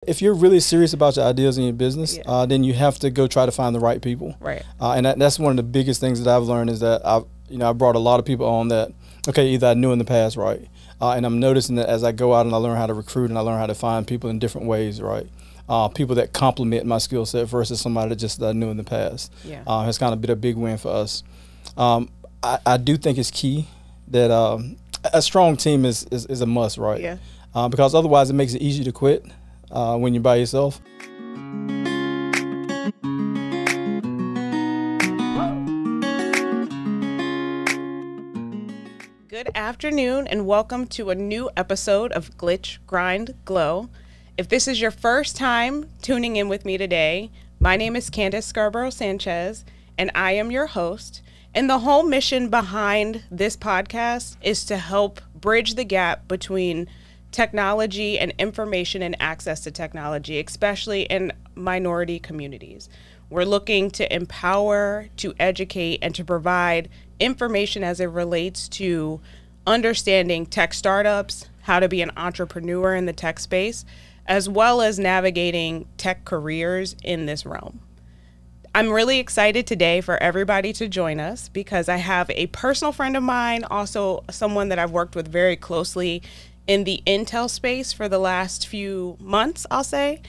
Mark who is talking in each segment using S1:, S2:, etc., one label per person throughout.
S1: If you're really serious about your ideas in your business, then you have to go try to find the right people.
S2: Right.
S1: And that's one of the biggest things that I've learned is that I brought a lot of people on that, okay, either I knew in the past, right? And I'm noticing that as I go out and I learn how to recruit and I learn how to find people in different ways, right? People that complement my skill set versus somebody that I knew in the past.
S2: Yeah.
S1: Has kind of been a big win for us. I do think it's key that a strong team is a must, right?
S2: Yeah.
S1: Because otherwise it makes it easy to quit when you're by yourself.
S2: Good afternoon and welcome to a new episode of Glitch, Grind, Glow. If this is your first time tuning in with me today, my name is Candace Scarborough Sanchez and I am your host. And the whole mission behind this podcast is to help bridge the gap between technology and information and access to technology, especially in minority communities. We're looking to empower, to educate, and to provide information as it relates to understanding tech startups, how to be an entrepreneur in the tech space, as well as navigating tech careers in this realm. I'm really excited today for everybody to join us because I have a personal friend of mine, also someone that I've worked with very closely in the Intel space for the last few months, I'll say,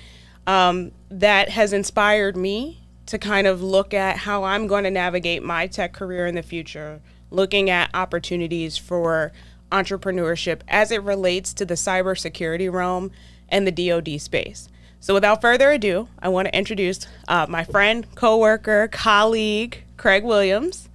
S2: that has inspired me to kind of look at how I'm going to navigate my tech career in the future, looking at opportunities for entrepreneurship as it relates to the cybersecurity realm and the DoD space. So without further ado, I want to introduce my friend, coworker, colleague, Craig Williams.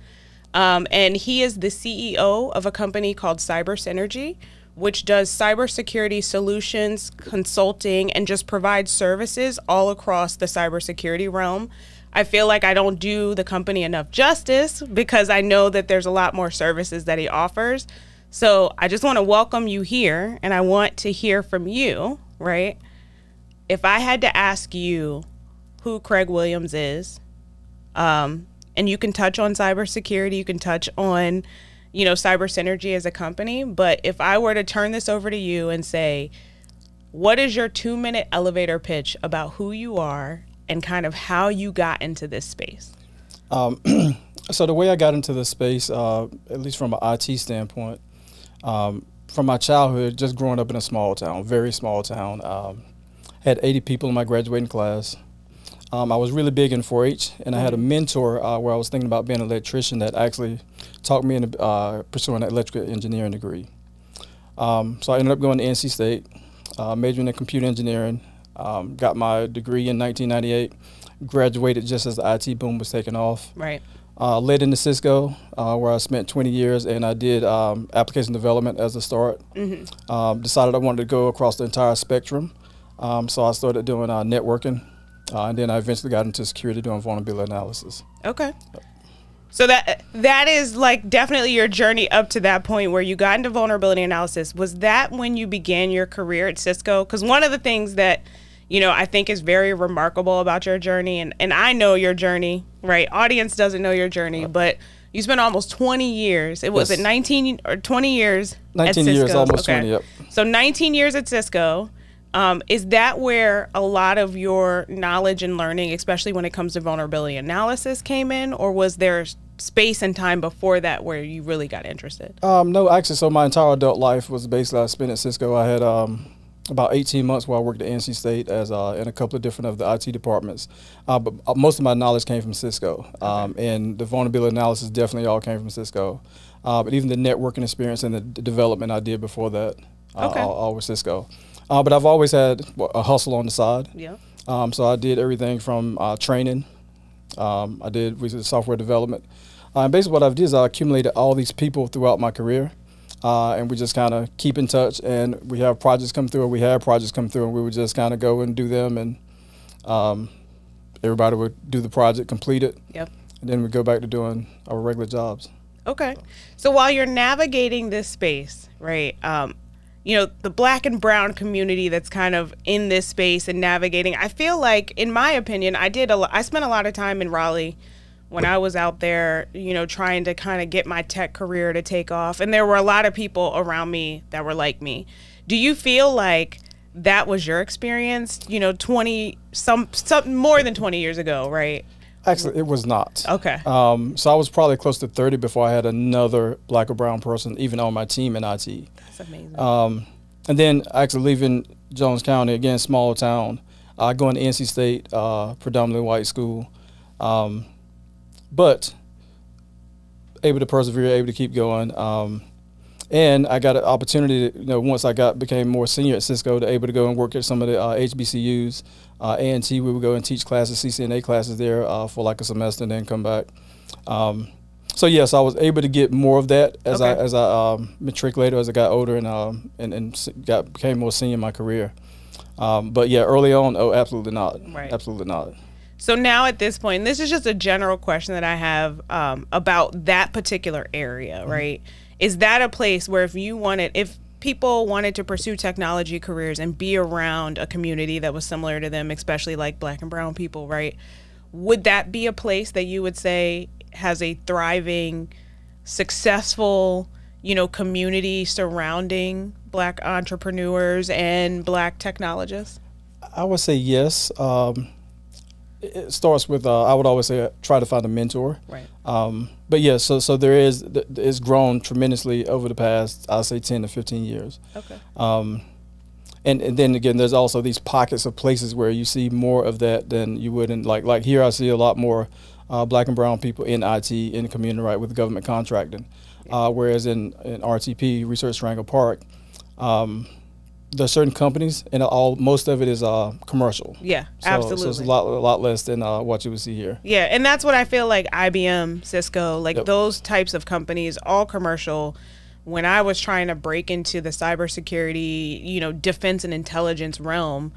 S2: And he is the CEO of a company called CyberSynergy, which does cybersecurity solutions, consulting, and just provides services all across the cybersecurity realm. I feel like I don't do the company enough justice because I know that there's a lot more services that he offers. So I just want to welcome you here, and I want to hear from you, right? If I had to ask you who Craig Williams is, and you can touch on cybersecurity, you can touch on CyberSynergy as a company. But if I were to turn this over to you and say, what is your 2-minute elevator pitch about who you are and kind of how you got into this space?
S1: So the way I got into this space, at least from an IT standpoint, from my childhood, just growing up in a small town, very small town, had 80 people in my graduating class. I was really big in 4-H, and I had a mentor where I was thinking about being an electrician that actually talked me into pursuing an electrical engineering degree. So I ended up going to NC State, majoring in computer engineering, got my degree in 1998, graduated just as the IT boom was taking off.
S2: Right.
S1: Led into Cisco, where I spent 20 years, and I did application development as a start. Decided I wanted to go across the entire spectrum, so I started doing networking. And then I eventually got into security doing vulnerability analysis.
S2: Okay. So that is like definitely your journey up to that point where you got into vulnerability analysis. Was that when you began your career at Cisco? Because one of the things that, I think is very remarkable about your journey, and I know your journey, right? Audience doesn't know your journey, but you spent almost 20 years. Was it 19 or 20 years
S1: 19
S2: at Cisco?
S1: years, almost 20, yep.
S2: So 19 years at Cisco. Is that where a lot of your knowledge and learning, especially when it comes to vulnerability analysis, came in? Or was there space and time before that where you really got interested?
S1: No, actually, so my entire adult life was basically I spent at Cisco. I had about 18 months where I worked at NC State as in a couple of different of the IT departments. But most of my knowledge came from Cisco. And the vulnerability analysis definitely all came from Cisco. But even the networking experience and the development I did before that, all with Cisco. But I've always had a hustle on the side.
S2: Yeah.
S1: So I did everything from training. I did software development. And basically what I've did is I accumulated all these people throughout my career. And we just kind of keep in touch. And we have projects come through, or we have projects come through, and we would just kind of go and do them. And everybody would do the project, complete it.
S2: Yep.
S1: And then we go back to doing our regular jobs.
S2: Okay. So while you're navigating this space, right, the black and brown community that's kind of in this space and navigating, I feel like, in my opinion, I spent a lot of time in Raleigh when I was out there, trying to kind of get my tech career to take off. And there were a lot of people around me that were like me. Do you feel like that was your experience, 20 some more than 20 years ago, right?
S1: Actually, it was not.
S2: Okay.
S1: So I was probably close to 30 before I had another black or brown person even on my team in IT.
S2: That's amazing.
S1: And then actually leaving Jones County, again, small town, going to NC State, predominantly white school, but able to persevere, able to keep going. And I got an opportunity to, once I became more senior at Cisco, to able to go and work at some of the HBCUs. A&T, we would go and teach classes, CCNA classes there for like a semester and then come back. So yes, I was able to get more of that as I matriculated, as I got older and became more senior in my career. But yeah, early on, absolutely not.
S2: Right.
S1: Absolutely not.
S2: So now at this point, and this is just a general question that I have about that particular area, right? Is that a place where if people wanted to pursue technology careers and be around a community that was similar to them, especially like black and brown people, right? Would that be a place that you would say has a thriving, successful, community surrounding black entrepreneurs and black technologists?
S1: I would say yes. It starts with I would always say try to find a mentor.
S2: Right.
S1: But yeah, so it's grown tremendously over the past, I'll say 10 to 15 years.
S2: Okay.
S1: And then again, there's also these pockets of places where you see more of that than you would in like here. I see a lot more black and brown people in IT in the community, right, with government contracting. Whereas in RTP, Research Triangle Park, there's certain companies, and most of it is commercial.
S2: Yeah,
S1: so,
S2: absolutely.
S1: So it's a lot less than what you would see here.
S2: Yeah, and that's what I feel like IBM, Cisco, those types of companies, all commercial. When I was trying to break into the cybersecurity, defense and intelligence realm,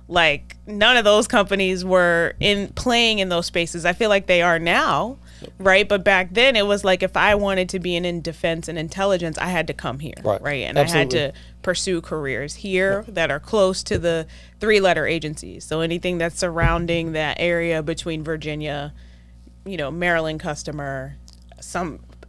S2: like none of those companies were playing in those spaces. I feel like they are now. Right. But back then it was like if I wanted to be in defense and intelligence, I had to come here. Right. And
S1: Absolutely.
S2: I had to pursue careers here that are close to the 3-letter agencies. So anything that's surrounding that area between Virginia, Maryland customer,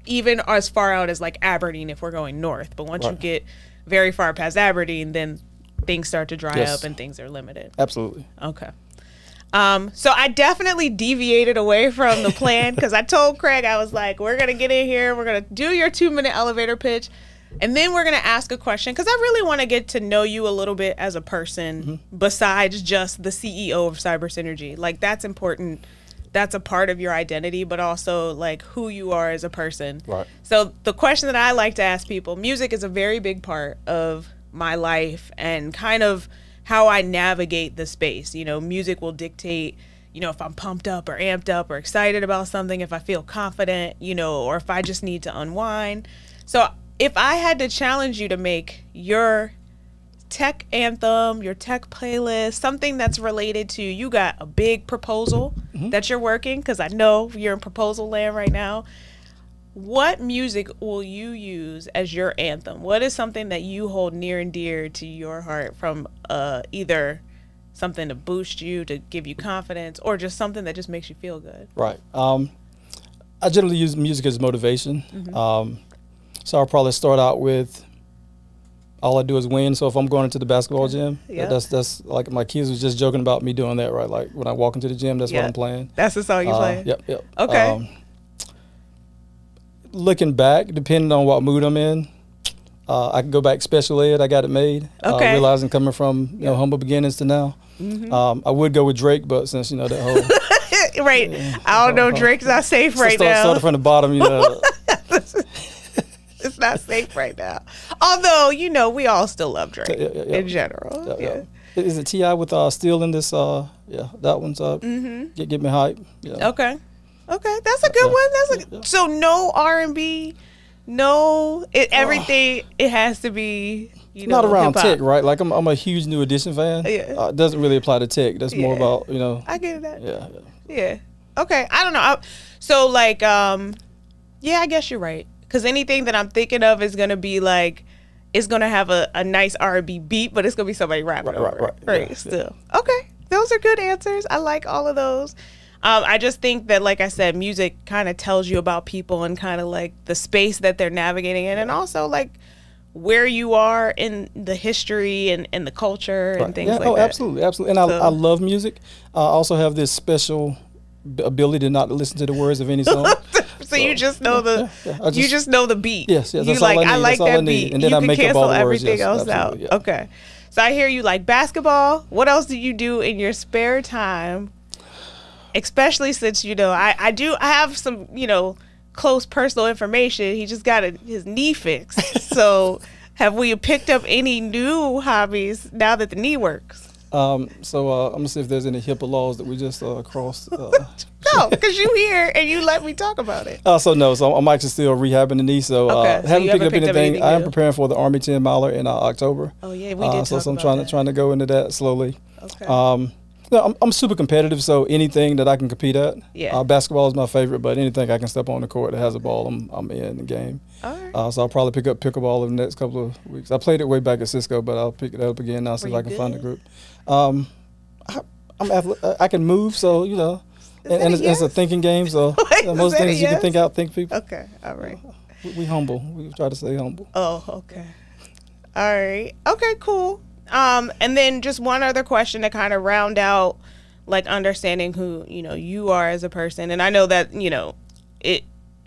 S2: even as far out as like Aberdeen if we're going north. But once you get very far past Aberdeen, then things start to dry up and things are limited.
S1: Absolutely.
S2: Okay. So I definitely deviated away from the plan because I told Craig, I was like, we're going to get in here. We're going to do your 2-minute elevator pitch. And then we're going to ask a question because I really want to get to know you a little bit as a person besides just the CEO of Cyber Synergy. Like that's important. That's a part of your identity, but also like who you are as a person.
S1: Right.
S2: So the question that I like to ask people, music is a very big part of my life and kind of how I navigate the space. Music will dictate, if I'm pumped up or amped up or excited about something, if I feel confident, or if I just need to unwind. So if I had to challenge you to make your tech anthem, your tech playlist, something that's related to, you got a big proposal that you're working, because I know you're in proposal land right now. What music will you use as your anthem? What is something that you hold near and dear to your heart from either something to boost you, to give you confidence, or just something that just makes you feel good?
S1: Right. I generally use music as motivation. So I'll probably start out with All I Do Is Win. So if I'm going into the basketball gym, that's like my kids was just joking about me doing that, right? Like when I walk into the gym, that's what I'm playing.
S2: That's the song you play?
S1: Yep.
S2: Okay.
S1: Looking back, depending on what mood I'm in, I can go back special ed. I got it made.
S2: Okay.
S1: Realizing coming from humble beginnings to now. I would go with Drake, but since that whole
S2: right, I don't know, Drake's not safe right now.
S1: Started from the bottom,
S2: It's not safe right now. Although we all still love Drake in general.
S1: Is it T.I. with Still in this? That one's up. Get me hype. Yeah.
S2: Okay, that's a good one. So no R&B, no everything. It has to be
S1: not around
S2: hip-hop.
S1: tech, right? Like I'm a huge New Edition fan.
S2: Yeah.
S1: It doesn't really apply to tech. That's more about
S2: I get that.
S1: Yeah.
S2: Okay, I don't know. So like I guess you're right. Because anything that I'm thinking of is gonna be like, it's gonna have a nice R&B beat, but it's gonna be somebody rapping over it. Right. Still. Yeah. Okay, those are good answers. I like all of those. I just think that, like I said, music kind of tells you about people and kind of like the space that they're navigating in, and also like where you are in the history and the culture and things like that.
S1: Absolutely. And I love music. I also have this special ability to not listen to the words of any song.
S2: So you just know you just know the beat.
S1: Yes,
S2: you like I like that beat.
S1: And then
S2: you
S1: I
S2: can
S1: make
S2: cancel
S1: up all the words.
S2: everything else out.
S1: Yeah.
S2: Okay. So I hear you like basketball. What else do you do in your spare time? Especially since I have some close personal information. He just got his knee fixed. So have we picked up any new hobbies now that the knee works?
S1: I'm gonna see if there's any HIPAA laws that we just crossed.
S2: No, because you here and you let me talk about it.
S1: So I'm actually still rehabbing the knee. So haven't picked up anything. I am preparing for the Army 10 miler in October.
S2: Oh yeah, we did.
S1: So I'm trying to go into that slowly.
S2: Okay.
S1: I'm super competitive, so anything that I can compete at.
S2: Yeah.
S1: Basketball is my favorite, but anything I can step on the court that has a ball, I'm in the game.
S2: All right.
S1: So I'll probably pick up pickleball in the next couple of weeks. I played it way back at Cisco, but I'll pick it up again now since I can find a group. I'm I can move, so and it's a thinking game. So most things you can think out, think people.
S2: Okay, all right.
S1: We humble. We try to stay humble.
S2: Oh, okay. All right. Okay, cool. And then just one other question to kind of round out, like understanding who you are as a person. And I know that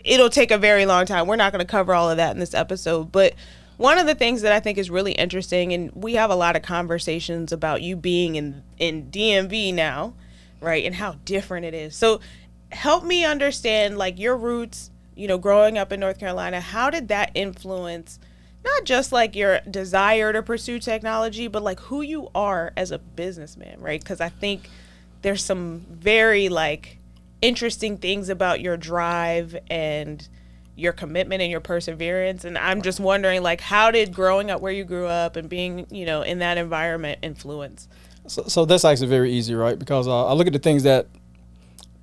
S2: it'll take a very long time. We're not going to cover all of that in this episode, but one of the things that I think is really interesting, and we have a lot of conversations about you being in DMV now, right, and how different it is. So help me understand, like, your roots, growing up in North Carolina. How did that influence not just like your desire to pursue technology, but like who you are as a businessman, right? Because I think there's some very interesting things about your drive and your commitment and your perseverance. And I'm just wondering, how did growing up where you grew up and being, in that environment influence?
S1: So that's actually very easy, right? Because I look at the things that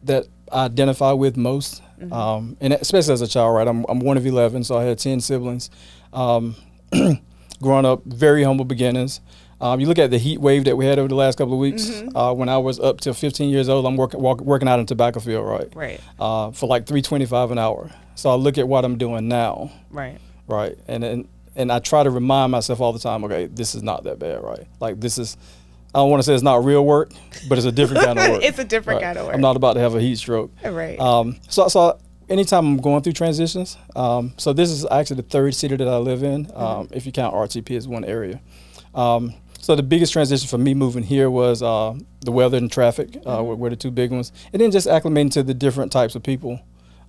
S1: I identify with most, and especially as a child, right? I'm one of 11, so I had 10 siblings. Growing up, very humble beginnings. You look at the heat wave that we had over the last couple of weeks. When I was up to 15 years old, I'm working out in tobacco field, right?
S2: Right.
S1: For like $3.25 an hour. So I look at what I'm doing now.
S2: Right.
S1: Right. And I try to remind myself all the time, okay, this is not that bad, right? Like this is, I don't want to say it's not real work, but it's a different kind of work.
S2: It's a different kind of work.
S1: I'm not about to have a heat stroke.
S2: Right.
S1: So anytime I'm going through transitions, so this is actually the third city that I live in, if you count RTP as one area. So the biggest transition for me moving here was the weather and traffic, were the two big ones. And then just acclimating to the different types of people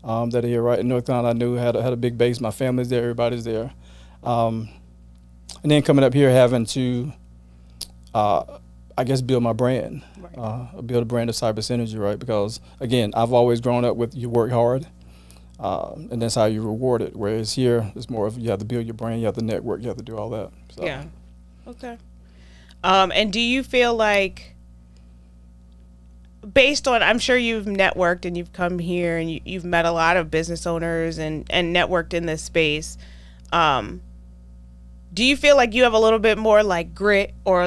S1: that are here, right? In North Carolina, I knew had a big base. My family's there, everybody's there. And then coming up here, having to, I guess, build my brand, build a brand of Cyber Synergy, right? Because, again, I've always grown up with you work hard. And that's how you reward it. Whereas here, it's more of you have to build your brand, you have to network, you have to do all that. So.
S2: Yeah. Okay. And do you feel like, based on, I'm sure you've networked and you've come here and you've met a lot of business owners and networked in this space. Do you feel like you have a little bit more grit or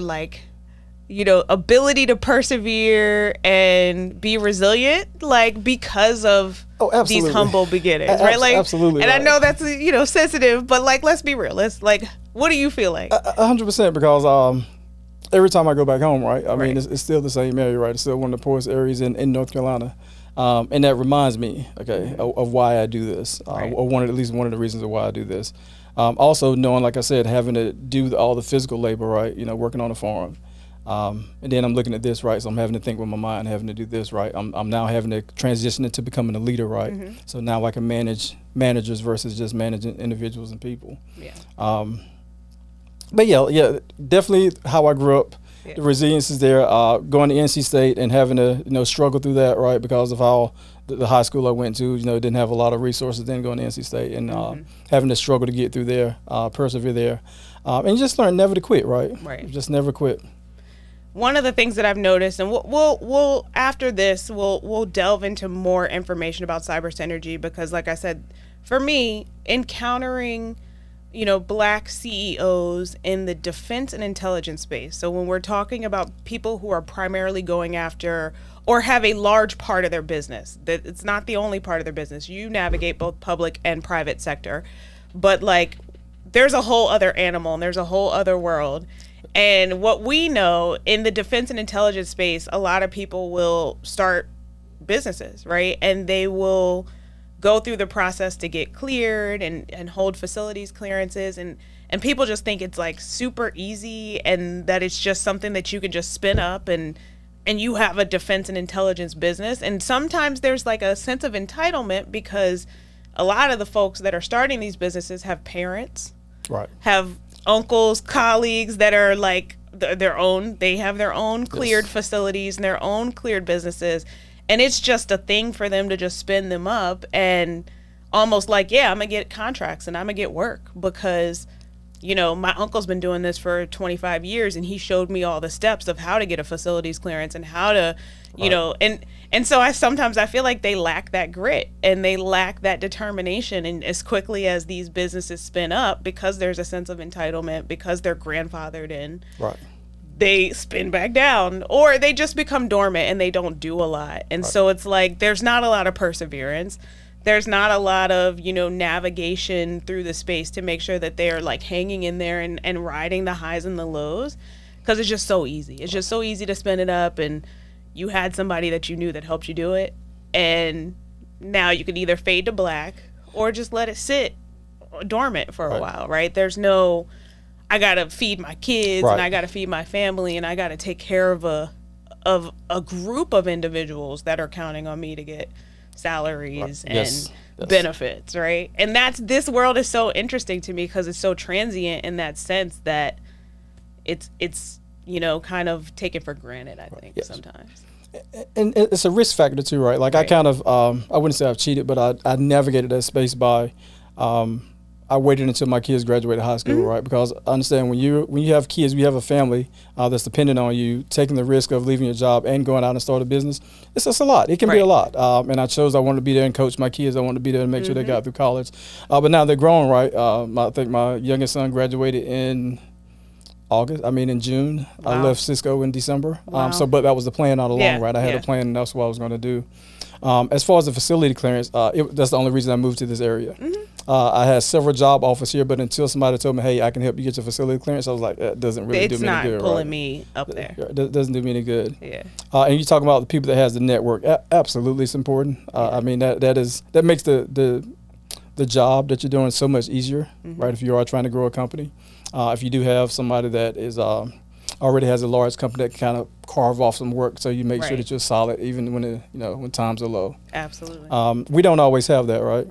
S2: ability to persevere and be resilient, because of these humble beginnings, right?
S1: Absolutely.
S2: And right. I know that's sensitive, but let's be real. What do you feel like?
S1: 100%, because every time I go back home, right? I mean, it's still the same area, right? It's still one of the poorest areas in North Carolina, and that reminds me, of why I do this, or at least one of the reasons of why I do this. Also knowing, like I said, having to do all the physical labor, right? Working on a farm. And then I'm looking at this, right? So I'm having to think with my mind, having to do this, right? I'm now having to transition into becoming a leader, right? So now I can manage managers versus just managing individuals and people.
S2: Yeah.
S1: But yeah, definitely how I grew up. Yeah. The resilience is there. Going to NC State and having to struggle through that, right? Because of how the high school I went to, didn't have a lot of resources. Then going to NC State and having to struggle to get through there, persevere there, and just learn never to quit, right?
S2: Right.
S1: Just never quit.
S2: One of the things that I've noticed, and we'll after this, we'll delve into more information about Cyber Synergy, because, like I said, for me, encountering Black CEOs in the defense and intelligence space. So when we're talking about people who are primarily going after or have a large part of their business, that it's not the only part of their business. You navigate both public and private sector, but there's a whole other animal and there's a whole other world. And what we know in the defense and intelligence space, a lot of people will start businesses, right? And they will go through the process to get cleared and hold facilities clearances. And people just think it's like super easy and that it's just something that you can just spin up and you have a defense and intelligence business. And sometimes there's like a sense of entitlement because a lot of the folks that are starting these businesses have parents,
S1: right,
S2: have uncles, colleagues that are like they have their own cleared facilities and their own cleared businesses. And it's just a thing for them to just spin them up and almost like, yeah, I'm gonna get contracts and I'm gonna get work because, you know, my uncle's been doing this for 25 years and he showed me all the steps of how to get a facilities clearance and how to, you know, and so I feel like they lack that grit and they lack that determination. And as quickly as these businesses spin up, because there's a sense of entitlement, because they're grandfathered in,
S1: right,
S2: they spin back down or they just become dormant and they don't do a lot. And so it's like there's not a lot of perseverance. There's not a lot of, you know, navigation through the space to make sure that they're like hanging in there and riding the highs and the lows because it's just so easy. It's just so easy to spin it up and you had somebody that you knew that helped you do it. And now you can either fade to black or just let it sit dormant for a while, right? There's no, I got to feed my kids and I got to feed my family and I got to take care of a group of individuals that are counting on me to get salaries and benefits, right? And this world is so interesting to me because it's so transient in that sense that it's you know, kind of taken for granted, I think, sometimes.
S1: And it's a risk factor too, right? Like I kind of, I wouldn't say I've cheated, but I navigated that space by, I waited until my kids graduated high school, right? Because I understand when you have kids, you have a family that's dependent on you, taking the risk of leaving your job and going out and start a business, it's just a lot. It can be a lot. And I wanted to be there and coach my kids. I wanted to be there and make sure they got through college. But now they're grown, right? I think my youngest son graduated in June. Wow. I left Cisco in December. Wow. But that was the plan all along, right? I had a plan and that's what I was going to do. As far as the facility clearance, that's the only reason I moved to this area. I had several job offers here, but until somebody told me, hey, I can help you get your facility clearance, I was like, that doesn't really do me any good.
S2: It's not pulling me up there.
S1: It doesn't do me any good.
S2: Yeah.
S1: And you talk about the people that has the network. Absolutely, it's important. I mean, that makes the job that you're doing so much easier, right, if you are trying to grow a company. If you do have somebody that is already has a large company that can kind of carve off some work, so you make sure that you're solid even when times are low.
S2: Absolutely.
S1: We don't always have that, right?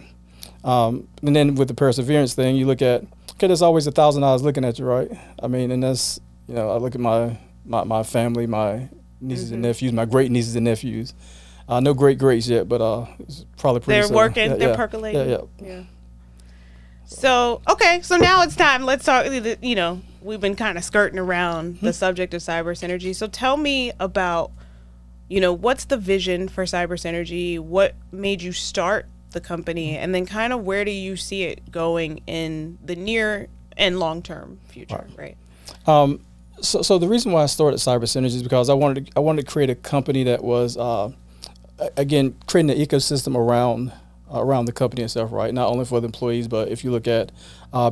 S1: And then with the perseverance thing, you look at, okay, there's always 1,000 eyes looking at you, right? I mean, and that's, I look at my family, my nieces and nephews, my great nieces and nephews. No greats yet, but it's probably pretty soon.
S2: They're working, they're percolating. Yeah. So, okay, so now it's time. Let's talk, we've been kind of skirting around the subject of Cyber Synergy. So tell me about, what's the vision for Cyber Synergy? What made you start the company? And then kind of where do you see it going in the near and long-term future, right?
S1: So the reason why I started Cyber Synergy is because I wanted to create a company that was, again, creating an ecosystem around the company itself, right? Not only for the employees, but if you look at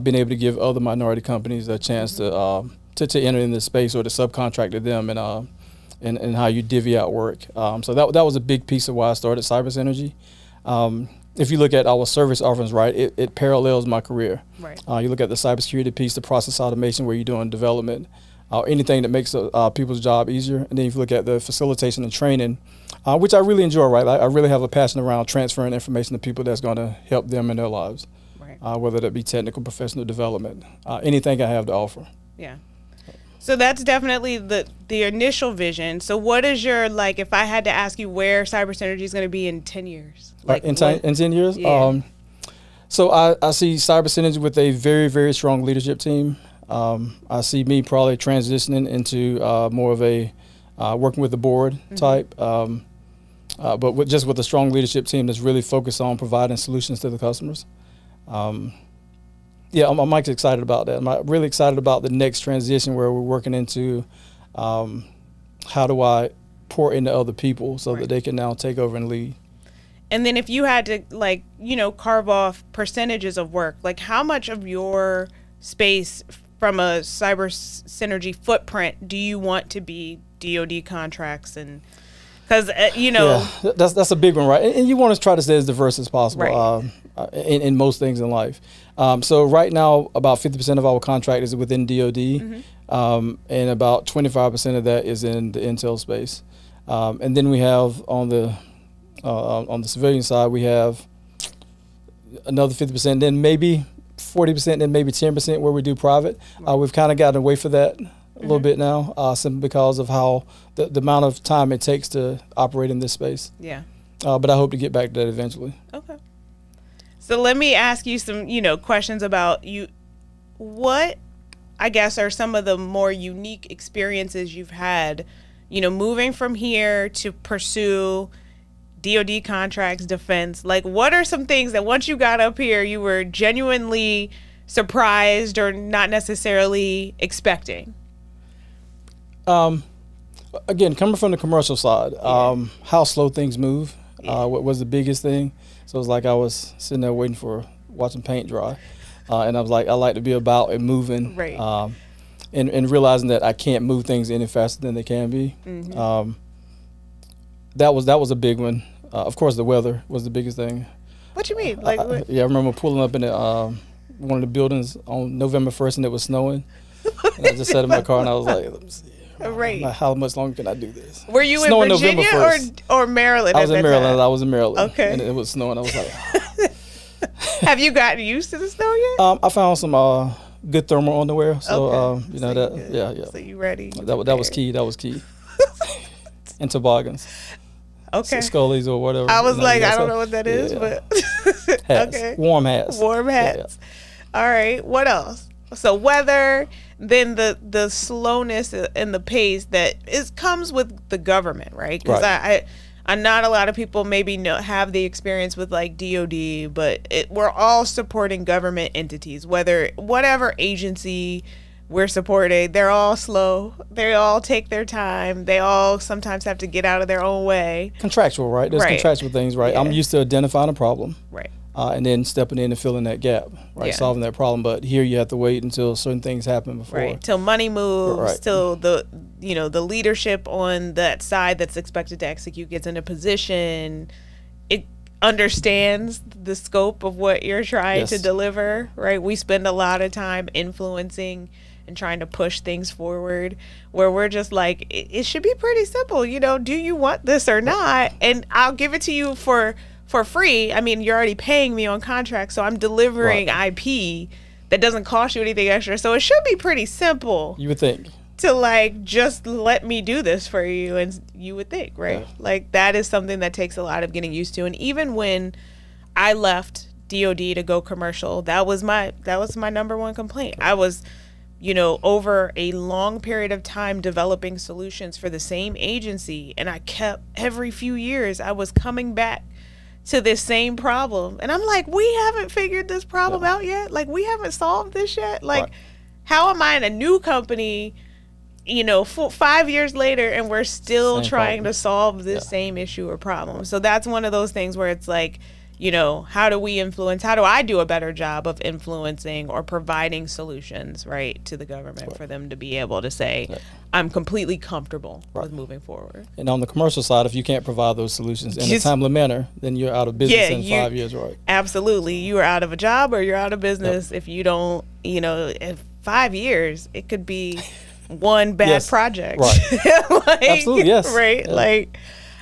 S1: being able to give other minority companies a chance to enter in this space or to subcontract to them and how you divvy out work. So that was a big piece of why I started Cyber Synergy. If you look at our service offerings, right, it parallels my career.
S2: Right.
S1: You look at the cybersecurity piece, the process automation where you're doing development, anything that makes people's job easier. And then if you look at the facilitation and training, which I really enjoy, right? I really have a passion around transferring information to people that's going to help them in their lives, right. Whether that be technical, professional development, anything I have to offer.
S2: Yeah. So that's definitely the initial vision. So what is your, if I had to ask you where Cyber Synergy is going to be in 10 years?
S1: In 10 years?
S2: Yeah.
S1: So I see Cyber Synergy with a very, very strong leadership team. I see me probably transitioning into more of a working with the board type, but with a strong leadership team that's really focused on providing solutions to the customers. I'm excited about that. I'm really excited about the next transition where we're working into how do I pour into other people so that they can now take over and lead.
S2: And then if you had to carve off percentages of work, how much of your space from a cyber synergy footprint do you want to be DoD contracts? And because
S1: that's a big one, right? And you want to try to stay as diverse as possible,
S2: right.
S1: In most things in life. So right now, about 50% of our contract is within DoD, and about 25% of that is in the intel space. And then we have on the civilian side, we have another 50%, then maybe 40%, then maybe 10% where we do private. We've kind of gotten away from that a little bit now, simply because of how the amount of time it takes to operate in this space.
S2: Yeah.
S1: But I hope to get back to that eventually.
S2: Okay. So let me ask you some, questions about you. What, I guess, are some of the more unique experiences you've had, moving from here to pursue DoD contracts, defense? Like, what are some things that once you got up here, you were genuinely surprised or not necessarily expecting?
S1: Again, coming from the commercial side, how slow things move, what was the biggest thing. So it was like I was sitting there watching paint dry. And I was like, I like to be about and moving.
S2: Right.
S1: And realizing that I can't move things any faster than they can be. That was a big one. Of course, the weather was the biggest thing.
S2: What you mean? Like,
S1: I remember pulling up in one of the buildings on November 1st and it was snowing. And I just sat in my car and I was like, let me see.
S2: Right.
S1: How much longer can I do this?
S2: Were you
S1: snowing
S2: in Virginia or Maryland?
S1: I was in Maryland. I was in Maryland.
S2: Okay.
S1: And it was snowing. I was like,
S2: have you gotten used to the snow yet?
S1: I found some good thermal underwear. So,
S2: okay.
S1: yeah.
S2: So you ready?
S1: That was key. That was key. And toboggans.
S2: Okay.
S1: Scullies or whatever.
S2: I was like, I don't know what that is, but
S1: hats.
S2: Okay.
S1: Warm hats.
S2: Warm hats. Yeah. All right. What else? So weather, then the slowness and the pace that comes with the government, right? Because I not a lot of people maybe have the experience with like DoD, but we're all supporting government entities, whatever agency we're supporting. They're all slow. They all take their time. They all sometimes have to get out of their own way.
S1: Contractual, right? There's contractual things, right? Yeah. I'm used to identifying a problem.
S2: Right.
S1: And then stepping in and filling that gap, right?
S2: Yeah.
S1: Solving that problem. But here you have to wait until certain things happen before.
S2: Right. Till money moves, till the leadership on that side that's expected to execute gets in a position. It understands the scope of what you're trying to deliver, right? We spend a lot of time influencing and trying to push things forward, where we're just like, it should be pretty simple. Do you want this or not? And I'll give it to you for free. I mean, you're already paying me on contract, so I'm delivering IP that doesn't cost you anything extra. So it should be pretty simple.
S1: You would think.
S2: To like, just let me do this for you, and you would think, right? Yeah. Like, that is something that takes a lot of getting used to. And even when I left DoD to go commercial, that was my number one complaint. I was, over a long period of time developing solutions for the same agency, and I kept, every few years, I was coming back to this same problem. And I'm like, we haven't figured this problem out yet. Like, we haven't solved this yet. Like, how am I in a new company, 5 years later, and we're still trying to solve this same issue or problem? So that's one of those things where it's like, how do we influence? How do I do a better job of influencing or providing solutions, right, to the government for them to be able to say, I'm completely comfortable with moving forward.
S1: And on the commercial side, if you can't provide those solutions in a timely manner, then you're out of business in 5 years, right?
S2: Absolutely. You are out of a job or you're out of business if you don't, in 5 years, it could be one bad project.
S1: Right. Absolutely, yes.
S2: Right? Yeah. Like,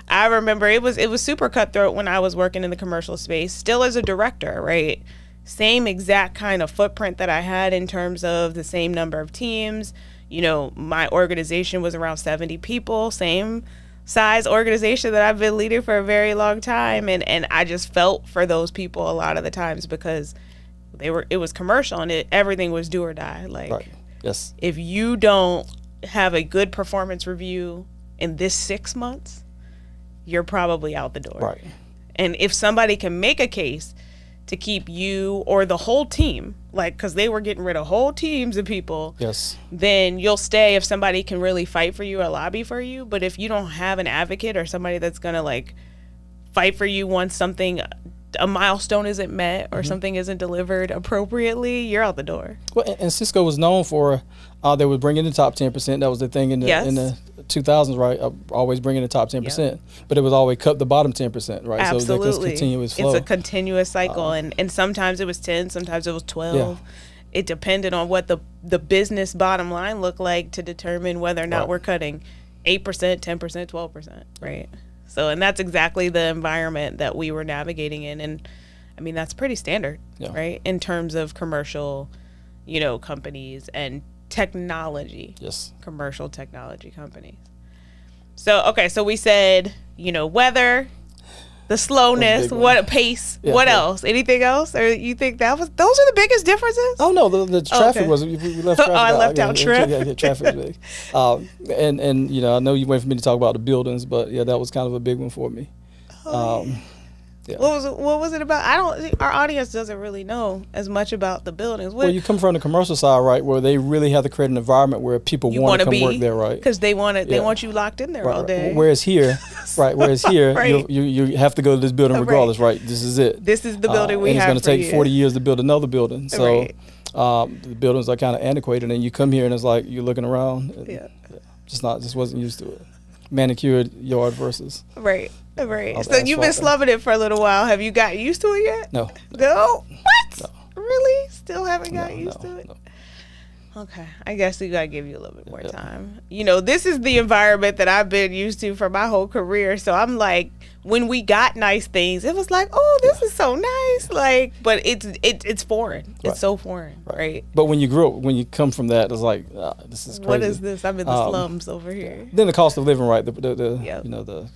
S2: I remember it was super cutthroat when I was working in the commercial space, still as a director, right? Same exact kind of footprint that I had in terms of the same number of teams. My organization was around 70 people, same size organization that I've been leading for a very long time. And I just felt for those people a lot of the times because it was commercial and everything was do or die. Like, if you don't have a good performance review in this 6 months, you're probably out the door.
S1: Right.
S2: And if somebody can make a case to keep you or the whole team, like, because they were getting rid of whole teams of people, then you'll stay if somebody can really fight for you or lobby for you. But if you don't have an advocate or somebody that's going to, like, fight for you once something a milestone isn't met or something isn't delivered appropriately, you're out the door.
S1: Well, and Cisco was known for they would bring in the top 10%. That was the thing in the 2000s, right? Always bring in the top 10%,
S2: Yep.
S1: but it was always cut the bottom 10%, right?
S2: Absolutely.
S1: So it was like this continuous flow.
S2: It's a continuous cycle, and sometimes it was 10, sometimes it was 12.
S1: Yeah.
S2: It depended on what the business bottom line looked like to determine whether or not
S1: Right.
S2: we're cutting 8%, 10%, 12%, right? So, and that's exactly the environment that we were navigating in. And I mean, that's pretty standard,
S1: Yeah.
S2: right? In terms of commercial, companies and technology,
S1: Yes.
S2: commercial technology companies. So, okay, so we said, weather, the slowness,
S1: big one.
S2: what pace,
S1: Yeah,
S2: what
S1: yeah.
S2: else? Anything else? Or you think those are the biggest differences?
S1: Oh no, the traffic
S2: Okay.
S1: was we left traffic.
S2: I
S1: out.
S2: left out traffic.
S1: Yeah, traffic was big. And I know you wait for me to talk about the buildings, but yeah, that was kind of a big one for me. Yeah.
S2: What was it about? Our audience doesn't really know as much about the buildings.
S1: Well, you come from the commercial side, right, where they really have to create an environment where people
S2: you
S1: want to come
S2: be
S1: work there, right?
S2: Because they want
S1: Yeah.
S2: want you locked in there all
S1: Right.
S2: day.
S1: Whereas here,
S2: Right.
S1: you have to go to this building
S2: Right.
S1: regardless, right? This is it.
S2: This is the building we
S1: and
S2: have
S1: it's
S2: for
S1: going to take
S2: you.
S1: 40 years to build another building. So
S2: Right.
S1: the buildings are kind of antiquated, and you come here and it's like you're looking around. And
S2: Yeah.
S1: just wasn't used to it. Manicured yard versus
S2: Right.
S1: all
S2: So
S1: the
S2: you've been
S1: asphalt.
S2: slumming it for a little while. Have you gotten used to it yet?
S1: no.
S2: No. What?
S1: No.
S2: Really? Still haven't gotten
S1: No,
S2: used to it?
S1: no.
S2: Okay. I guess we gotta give you a little bit more
S1: Yeah.
S2: time. This is the environment that I've been used to for my whole career. So I'm like, when we got nice things, it was like, oh, this is so nice. Like, but it's foreign.
S1: Right.
S2: It's so foreign, right?
S1: But when you come from that, it's like this is crazy.
S2: What is this? I'm in the slums over here.
S1: Then the cost of living, right? The
S2: Yep.
S1: the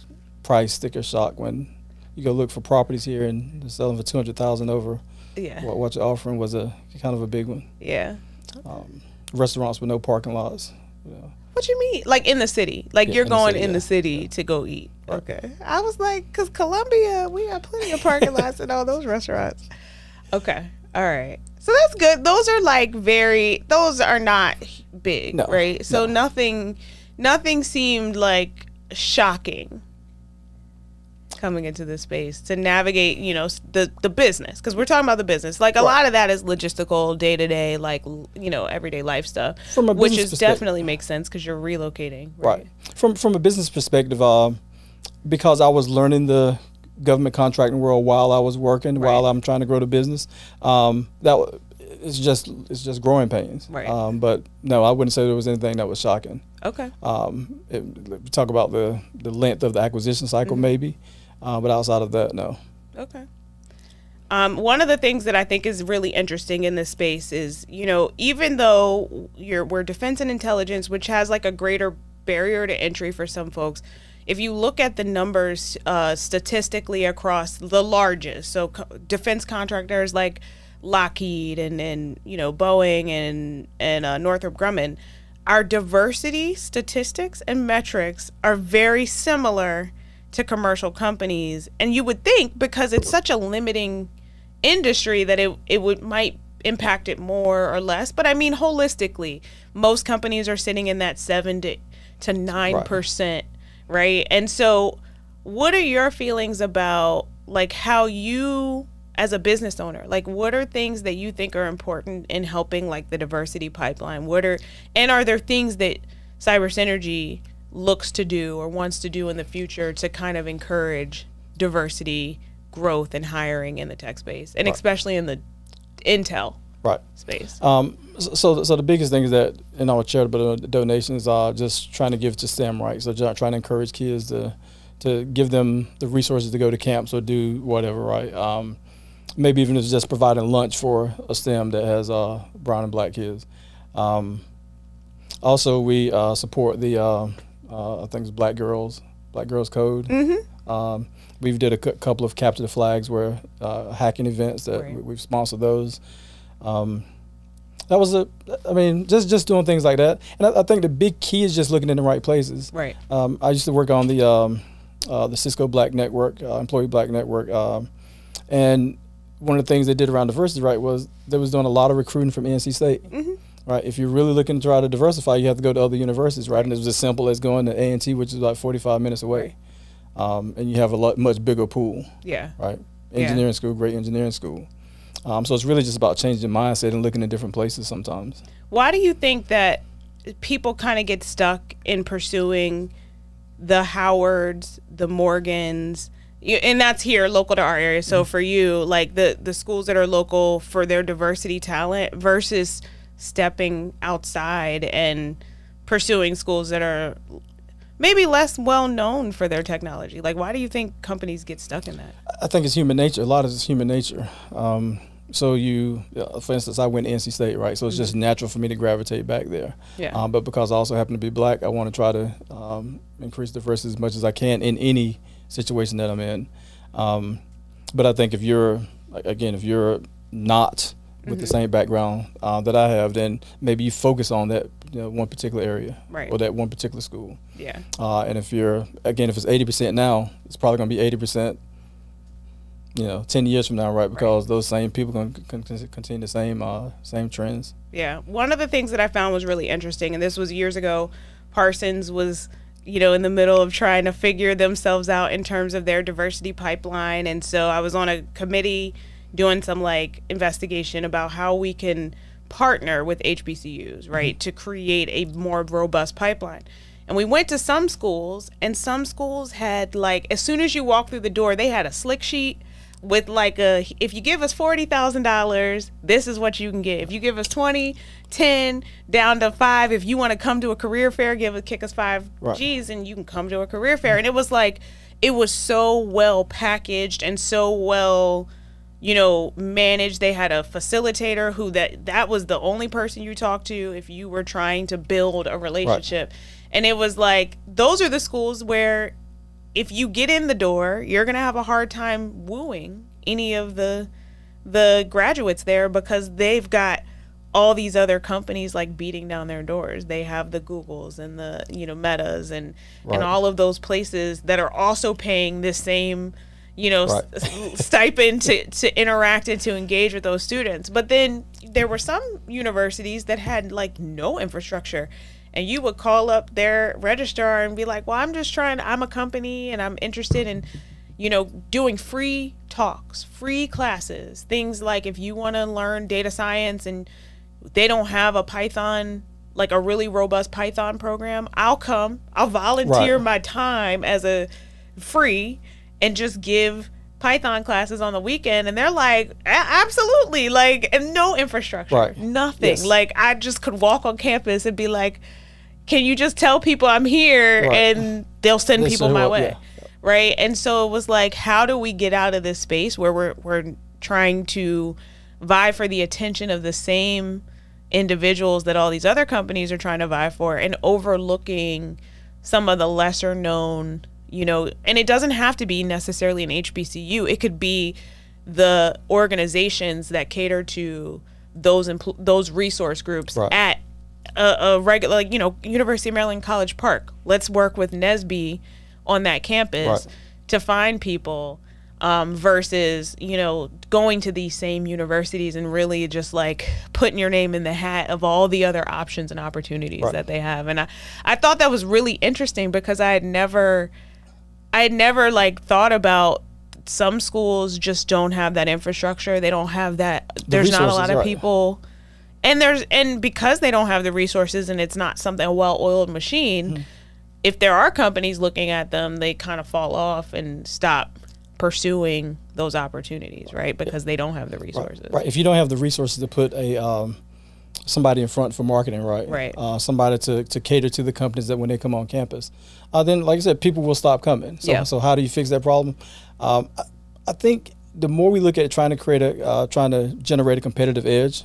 S1: price sticker shock when you go look for properties here and they're selling for 200,000 over
S2: Yeah.
S1: what you're offering was a kind of a big one.
S2: Yeah.
S1: Restaurants with no parking lots.
S2: What you mean? Like in the city? Like
S1: Yeah,
S2: you're
S1: in the
S2: going
S1: city,
S2: in
S1: yeah.
S2: the city to go eat?
S1: Right.
S2: Okay. I was like, because Columbia, we got plenty of parking lots and all those restaurants. Okay. All right. So that's good. Those are not big,
S1: No,
S2: right? So
S1: no.
S2: nothing seemed like shocking coming into this space to navigate, the business, because we're talking about the business. Like a lot of that is logistical, day to day, like everyday life stuff,
S1: From a
S2: which
S1: business
S2: is
S1: perspective.
S2: definitely makes sense because you're relocating,
S1: Right. From a business perspective, because I was learning the government contracting world while I was working,
S2: Right.
S1: while I'm trying to grow the business, it's just growing pains.
S2: Right.
S1: But no, I wouldn't say there was anything that was shocking.
S2: Okay.
S1: We talk about the length of the acquisition cycle,
S2: Mm-hmm.
S1: maybe, but outside of that, no.
S2: Okay. One of the things that I think is really interesting in this space is, even though we're defense and intelligence, which has like a greater barrier to entry for some folks, if you look at the numbers statistically across the largest, so defense contractors like Lockheed and Boeing and Northrop Grumman, our diversity statistics and metrics are very similar to commercial companies. And you would think, because it's such a limiting industry, that it might impact it more or less. But I mean, holistically, most companies are sitting in that 7 to 9%, right? And so what are your feelings about like how you, as a business owner, like what are things that you think are important in helping like the diversity pipeline? Are there things that Cyber Synergy looks to do or wants to do in the future to kind of encourage diversity, growth, and hiring in the tech space, and especially in the Intel space?
S1: So the biggest thing is that in our charitable donations are just trying to give to STEM, right? So trying to encourage kids to give them the resources to go to camps or do whatever, right? Maybe even if it's just providing lunch for a STEM that has brown and black kids. Also, we support the I think it's Black Girls Code.
S2: Mm-hmm.
S1: We've did a couple of capture the flags where hacking events that
S2: Right.
S1: we've sponsored those. That was just doing things like that. And I think the big key is just looking in the right places.
S2: Right.
S1: I used to work on the Cisco Black Network, Employee Black Network, and one of the things they did around diversity, right, was they was doing a lot of recruiting from NC State.
S2: Mm-hmm.
S1: Right. If you're really looking to try to diversify, you have to go to other universities, right? And it was as simple as going to A&T, which is like 45 minutes away, and you have a much bigger pool.
S2: Yeah.
S1: Right. engineering school, great engineering school. So it's really just about changing mindset and looking at different places sometimes.
S2: Why do you think that people kind of get stuck in pursuing the Howards, the Morgans, and that's here local to our area? So for you, like the schools that are local for their diversity talent versus stepping outside and pursuing schools that are maybe less well known for their technology? Like, why do you think companies get stuck in that?
S1: I think it's human nature. A lot of it's human nature. So for instance, I went to NC State, right? So it's just natural for me to gravitate back there.
S2: Yeah.
S1: But because I also happen to be black, I want to try to increase diversity as much as I can in any situation that I'm in. But I think if you're not with the same background that I have, then maybe you focus on that one particular area,
S2: right,
S1: or that one particular school.
S2: Yeah.
S1: And if it's 80% now, it's probably going to be 80%. 10 years from now, right? Because those same people can continue the same trends.
S2: Yeah. One of the things that I found was really interesting, and this was years ago, Parsons was, in the middle of trying to figure themselves out in terms of their diversity pipeline. And so I was on a committee doing some investigation about how we can partner with HBCUs, right, to create a more robust pipeline. And we went to some schools, and some schools had as soon as you walk through the door, they had a slick sheet with if you give us $40,000, this is what you can get. If you give us 20, 10, down to 5, if you want to come to a career fair, kick us 5 G's and you can come to a career fair. And it was it was so well packaged and so well, managed. They had a facilitator who that was the only person you talked to if you were trying to build a relationship. Right. And it was those are the schools where if you get in the door, you're going to have a hard time wooing any of the graduates there, because they've got all these other companies beating down their doors. They have the Googles and the Metas and all of those places that are also paying the same stipend to interact and to engage with those students. But then there were some universities that had no infrastructure. And you would call up their registrar and be like, well, I'm a company and I'm interested in, doing free talks, free classes, things if you want to learn data science and they don't have a Python, a really robust Python program, I'll volunteer my time as a free and just give Python classes on the weekend. And they're absolutely, and no infrastructure, nothing. Yes. I just could walk on campus and be can you just tell people I'm here, and they'll send people my way, right? And so it was how do we get out of this space where we're trying to vie for the attention of the same individuals that all these other companies are trying to vie for, and overlooking some of the lesser known, and it doesn't have to be necessarily an HBCU. It could be the organizations that cater to those resource groups at a regular, University of Maryland College Park. Let's work with NSBE on that campus to find people versus, going to these same universities and really just putting your name in the hat of all the other options and opportunities that they have. And I thought that was really interesting, because I had never thought about some schools just don't have that infrastructure. They don't have that. There's not a lot of people. And because they don't have the resources and it's not a well-oiled machine, if there are companies looking at them, they kind of fall off and stop pursuing those opportunities, right? Because they don't have the resources.
S1: Right. If you don't have the resources to put somebody in front for marketing, somebody to cater to the companies that when they come on campus, then, like I said, people will stop coming. So how do you fix that problem? I think the more we look at trying to generate a competitive edge,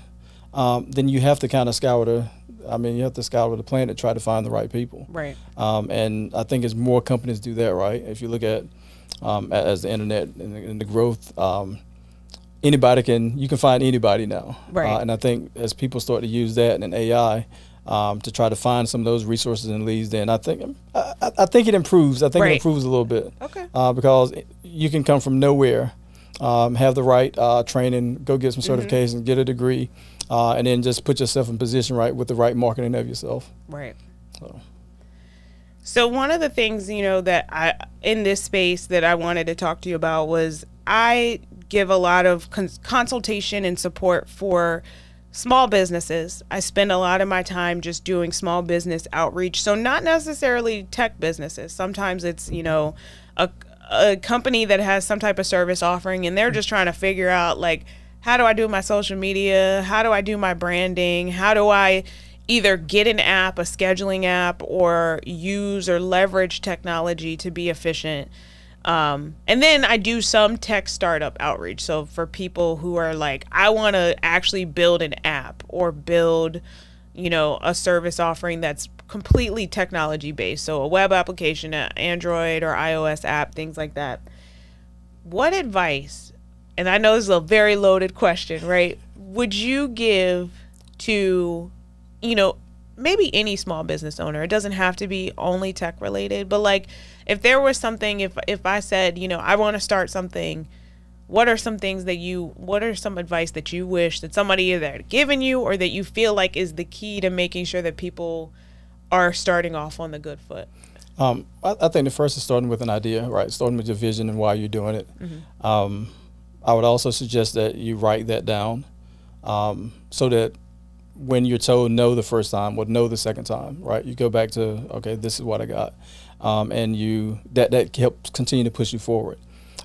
S1: then you have to kind of scour the planet to try to find the right people.
S2: Right.
S1: And I think as more companies do that, right, if you look at as the internet and the growth, you can find anybody now.
S2: Right.
S1: And I think as people start to use that and AI to try to find some of those resources and leads, then I think it improves. I think it improves a little bit.
S2: Okay.
S1: Because you can come from nowhere, have the right training, go get some certifications, get a degree, and then just put yourself in position with the right marketing of yourself.
S2: Right. So one of the things, that in this space that I wanted to talk to you about was I give a lot of consultation and support for small businesses. I spend a lot of my time just doing small business outreach. So not necessarily tech businesses. Sometimes it's, you know, a company that has some type of service offering and they're just trying to figure out, like, how do I do my social media? How do I do my branding? How do I either get an app, a scheduling app, or use or leverage technology to be efficient? And then I do some tech startup outreach. So for people who are like, I want to actually build an app or build, you know, a service offering that's completely technology based. So a web application, an Android or iOS app, things like that. What advice, and I know this is a very loaded question, right, would you give to, you know, maybe any small business owner? It doesn't have to be only tech related, but like if there was something, if I said, you know, I want to start something, what are some advice that you wish that somebody either had given you or that you feel like is the key to making sure that people are starting off on the good foot?
S1: I think the first is starting with an idea, right? Starting with your vision and why you're doing it. Mm-hmm. I would also suggest that you write that down so that when you're told no the first time or no the second time, right, you go back to, okay, this is what I got. And that helps continue to push you forward.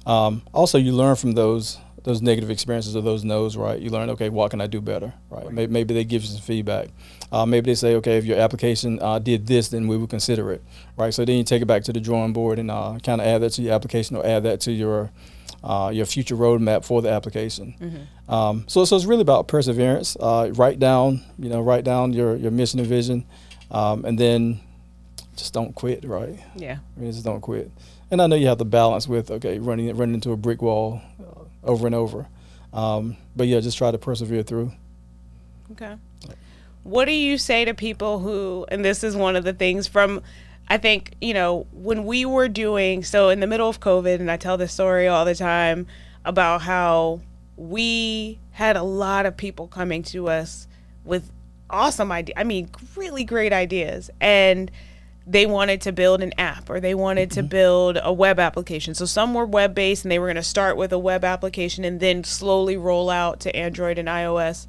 S1: Also, you learn from those negative experiences or those no's, right? You learn, okay, what can I do better, right? Maybe they give you some feedback. Maybe they say, okay, if your application did this, then we would consider it, right? So then you take it back to the drawing board and kind of add that to your application or add that to your future roadmap for the application. Mm-hmm. So it's really about perseverance. Write down your mission and vision, and then just don't quit, right?
S2: Yeah.
S1: I mean, just don't quit. And I know you have to balance with, okay, running into a brick wall over and over. But yeah, just try to persevere through.
S2: Okay. What do you say to people who, and this is one of the things from, I think, you know, when we were doing, so in the middle of COVID, and I tell this story all the time about how we had a lot of people coming to us with awesome ideas. I mean, really great ideas. And they wanted to build an app or they wanted to build a web application. So some were web-based and they were going to start with a web application and then slowly roll out to Android and iOS,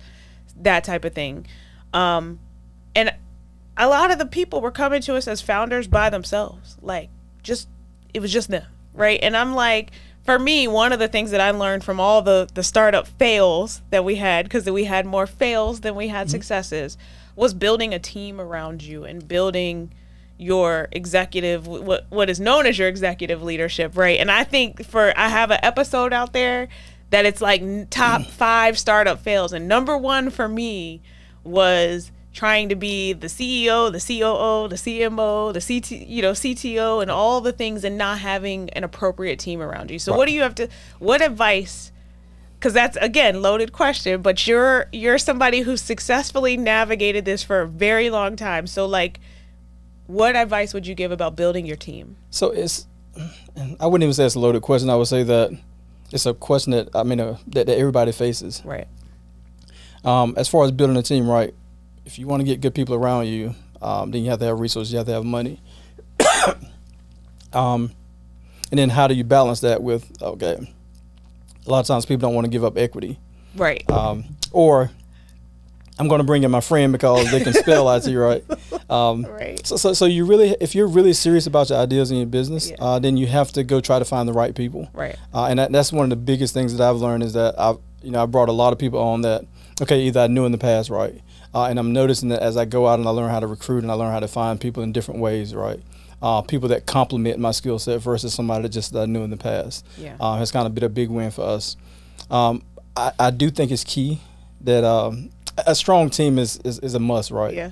S2: that type of thing. And a lot of the people were coming to us as founders by themselves. Like, it was just them, right? And I'm like, for me, one of the things that I learned from all the startup fails that we had, because we had more fails than we had successes, was building a team around you and building your executive, what is known as your executive leadership, right? And I think I have an episode out there that it's like top 5 startup fails. And number 1 for me was trying to be the CEO, the COO, the CMO, the CTO, and all the things, and not having an appropriate team around you. So right. What advice, because that's, again, loaded question, but you're somebody who successfully navigated this for a very long time. So like, what advice would you give about building your team?
S1: So I wouldn't even say it's a loaded question. I would say that it's a question that, that everybody faces.
S2: Right.
S1: As far as building a team, right, if you want to get good people around you, then you have to have resources, you have to have money. And then how do you balance that with, okay, a lot of times people don't want to give up equity.
S2: Right.
S1: Or I'm going to bring in my friend because they can spell IT, right?
S2: Right.
S1: So you really, if you're really serious about your ideas in your business, then you have to go try to find the right people.
S2: Right.
S1: And that's one of the biggest things that I've learned is that I brought a lot of people on that, okay, either I knew in the past, right? And I'm noticing that as I go out and I learn how to recruit and I learn how to find people in different ways, right? People that complement my skill set versus somebody that I knew in the past.
S2: Yeah.
S1: Has kind of been a big win for us. I do think it's key that a strong team is a must, right?
S2: Yeah.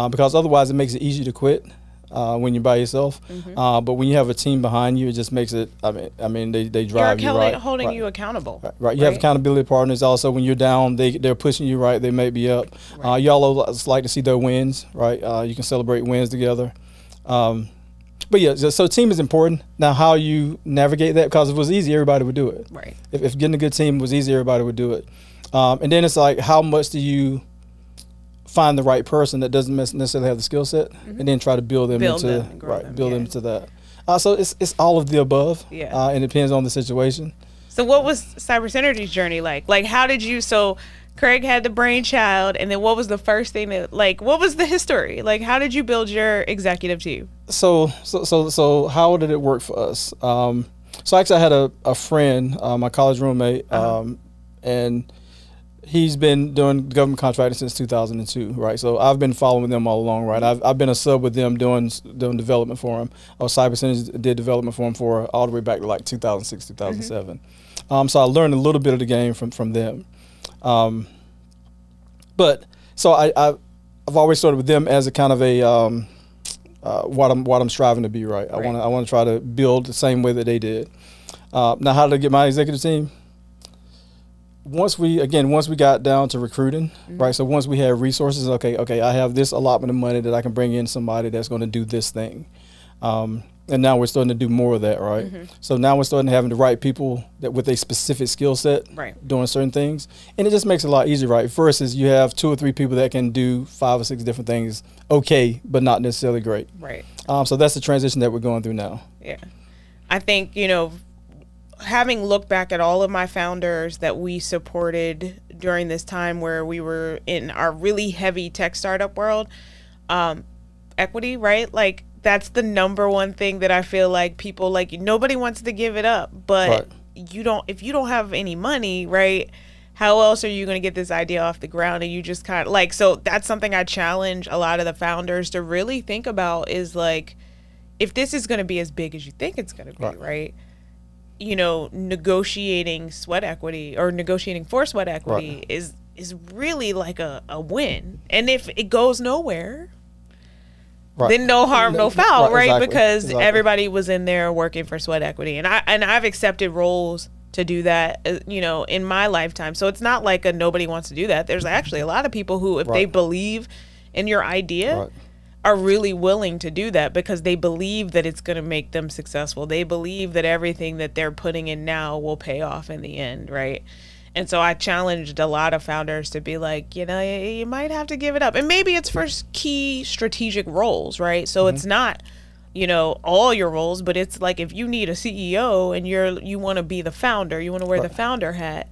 S1: Because otherwise it makes it easy to quit when you're by yourself. Mm-hmm. But when you have a team behind you, it just makes it, they drive you, right?
S2: Holding
S1: right.
S2: you accountable.
S1: Right. You have accountability partners also. When you're down, they're pushing you, right? They may be up. Right. Y'all like to see their wins, right? You can celebrate wins together. But yeah, so team is important. Now, how you navigate that, because if it was easy, everybody would do it.
S2: Right.
S1: If getting a good team was easy, everybody would do it. And then it's like, how much do you find the right person that doesn't necessarily have the skill set, and then try to build them into that. So it's all of the above.
S2: Yeah.
S1: And it depends on the situation.
S2: So what was Cyber Synergy's journey like? Like, how did you, so Craig had the brainchild, and then what was the first thing that, like, what was the history? Like, how did you build your executive team?
S1: So how did it work for us? So actually I had a friend, my college roommate, and he's been doing government contracting since 2002, right? So I've been following them all along, right? I've been a sub with them doing development for them. Cyber Synergy did development for them for all the way back to like 2006, 2007. So I learned a little bit of the game from them. But so I've always started with them as a kind of a what I'm striving to be, right? I want to try to build the same way that they did. Now, how did I get my executive team? Once we got down to recruiting, right? So once we had resources, okay, I have this allotment of money that I can bring in somebody that's going to do this thing. And now we're starting to do more of that, right? So now we're starting to having the right people that with a specific skill set doing certain things. And it just makes it a lot easier, right? Versus you have 2 or 3 people that can do 5 or 6 different things, okay, but not necessarily great.
S2: Right.
S1: So that's the transition that we're going through now.
S2: Yeah. I think, you know, having looked back at all of my founders that we supported during this time where we were in our really heavy tech startup world, equity, right? Like, that's the number one thing that I feel like people, like, nobody wants to give it up, but if you don't have any money, right, how else are you going to get this idea off the ground? And you just kind of like, so that's something I challenge a lot of the founders to really think about is like, if this is going to be as big as you think it's going to be, right? You know, negotiating sweat equity or negotiating for sweat equity is really like a win. And if it goes nowhere, then no harm, no foul, right? Exactly. Because everybody was in there working for sweat equity, and I've accepted roles to do that, you know, in my lifetime. So it's not like nobody wants to do that. There's actually a lot of people who, if they believe in your idea, are really willing to do that because they believe that it's going to make them successful. They believe that everything that they're putting in now will pay off in the end, right? And so I challenged a lot of founders to be like, you know, you might have to give it up. And maybe it's for key strategic roles, right? So it's not, you know, all your roles, but it's like if you need a CEO and you want to be the founder, you want to wear the founder hat,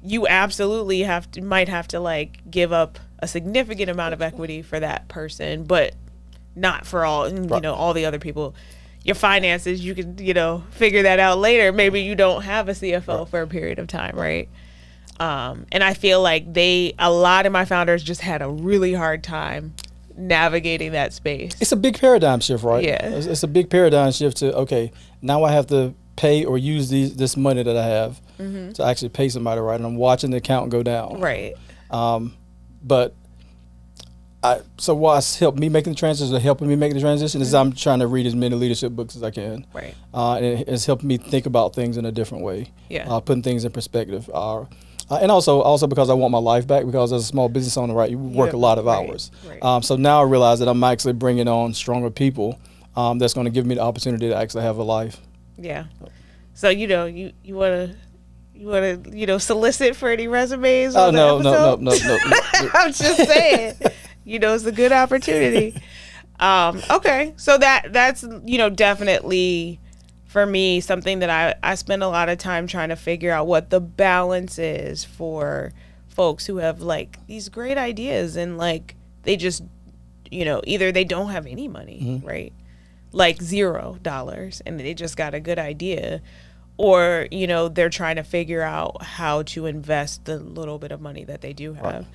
S2: you absolutely might have to like give up a significant amount of equity for that person, but not for all, you know, all the other people. Your finances, you can, you know, figure that out later. Maybe you don't have a CFO for a period of time, right? And I feel like a lot of my founders just had a really hard time navigating that space.
S1: It's a big paradigm shift, right?
S2: Yeah.
S1: It's a big paradigm shift to, okay, now I have to pay or use this money that I have to actually pay somebody, right? And I'm watching the account go down.
S2: Right.
S1: But so what's helped me making the transition, or helping me making the transition, is I'm trying to read as many leadership books as I can.
S2: Right.
S1: And it's helped me think about things in a different way.
S2: Yeah.
S1: Putting things in perspective. And also because I want my life back, because as a small business owner, right, you work a lot of hours. Right. So now I realize that I'm actually bringing on stronger people that's going to give me the opportunity to actually have a life.
S2: Yeah. So, you know, you want to, you know, solicit for any resumes?
S1: Oh, no.
S2: I'm just saying, you know, it's a good opportunity. Okay. So that's, you know, definitely for me, something that I spend a lot of time trying to figure out what the balance is for folks who have like these great ideas and like they just, you know, either they don't have any money, right? Like $0 and they just got a good idea, or, you know, they're trying to figure out how to invest the little bit of money that they do have.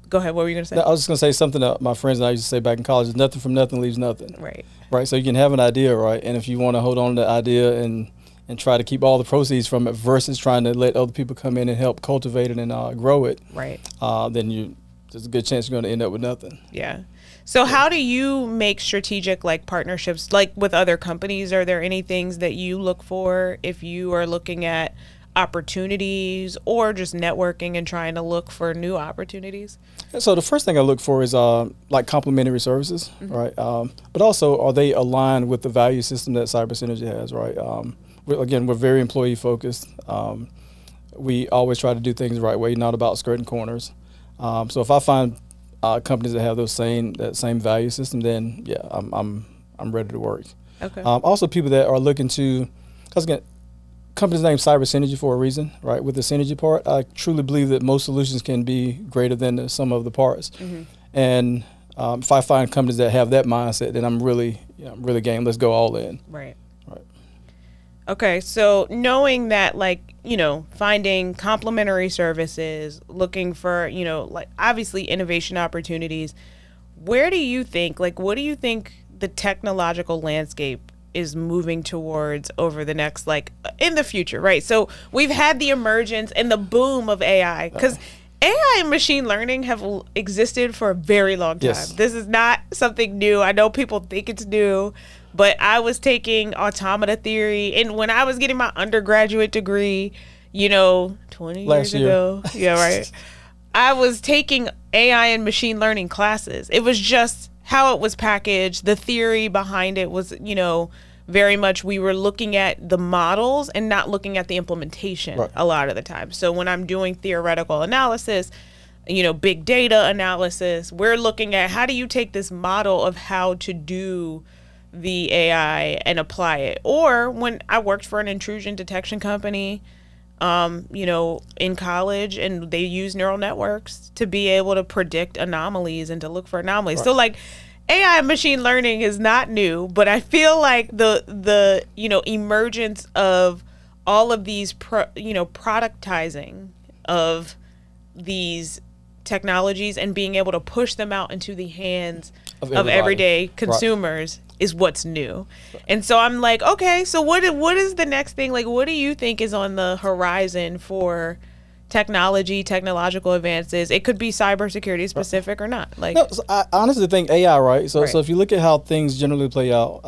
S2: Go ahead. What were you going to say?
S1: No, I was just going to say something that my friends and I used to say back in college: is nothing from nothing leaves nothing.
S2: Right.
S1: Right. So you can have an idea, right? And if you want to hold on to the idea and try to keep all the proceeds from it versus trying to let other people come in and help cultivate it and grow it,
S2: right?
S1: Then there's a good chance you're going to end up with nothing.
S2: Yeah. So how do you make strategic like partnerships like with other companies? Are there any things that you look for if you are looking at opportunities or just networking and trying to look for new opportunities?
S1: So the first thing I look for is like complementary services, right? But also, are they aligned with the value system that Cyber Synergy has, right? We're very employee focused. We always try to do things the right way, not about skirting corners. So if I find companies that have that same value system, then yeah, I'm ready to work.
S2: Okay.
S1: Also, people that are looking to, because again, company's named Cyber Synergy for a reason, right? With the synergy part, I truly believe that most solutions can be greater than the sum of the parts. And if I find companies that have that mindset, then I'm really game. Let's go all in.
S2: Right. Okay, so knowing that, like, finding complementary services, looking for, like, obviously innovation opportunities, where do you think, like, what do you think the technological landscape is moving towards over the next, like, in the future, right? So we've had the emergence and the boom of AI, because AI and machine learning have existed for a very long time.
S1: Yes.
S2: This is not something new. I know people think it's new, but I was taking automata theory, and when I was getting my undergraduate degree, 20 years ago, yeah, right, I was taking AI and machine learning classes. It was just how it was packaged. The theory behind it was, very much we were looking at the models and not looking at the implementation a lot of the time. So when I'm doing theoretical analysis, big data analysis, we're looking at how do you take this model of how to do the AI and apply it. Or when I worked for an intrusion detection company, in college, and they use neural networks to be able to predict anomalies and to look for anomalies. So like AI and machine learning is not new, but I feel like the emergence of all of these productizing of these technologies and being able to push them out into the hands of everyday consumers is what's new. And so I'm like, okay, so what is the next thing? Like, what do you think is on the horizon for technological advances? It could be cybersecurity specific or not. Like,
S1: so I honestly think AI, right? So if you look at how things generally play out,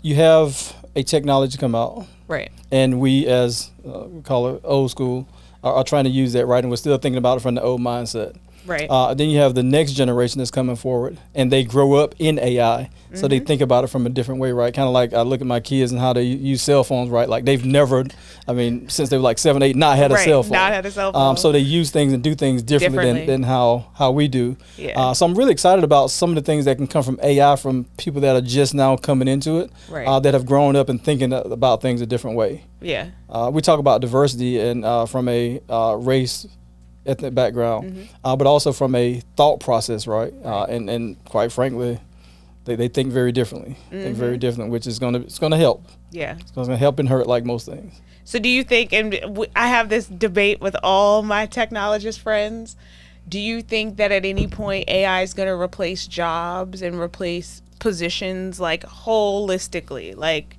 S1: you have a technology come out,
S2: right?
S1: And we, as we call it old school, are trying to use that, right? And we're still thinking about it from the old mindset.
S2: Right.
S1: Then you have the next generation that's coming forward, and they grow up in AI, so they think about it from a different way, right? Kind of like I look at my kids and how they use cell phones, right? Like they've never, since they were like 7, 8, not had a cell phone.
S2: Not had a cell phone.
S1: So they use things and do things differently than how we do.
S2: Yeah.
S1: So I'm really excited about some of the things that can come from AI from people that are just now coming into it, that have grown up and thinking about things a different way.
S2: Yeah.
S1: We talk about diversity and from a race, ethnic background, but also from a thought process, right? And quite frankly, they think very differently. Think very differently, which is gonna help.
S2: Yeah,
S1: it's gonna help and hurt like most things.
S2: So do you think? And I have this debate with all my technologist friends. Do you think that at any point AI is gonna replace jobs and replace positions, like holistically, like?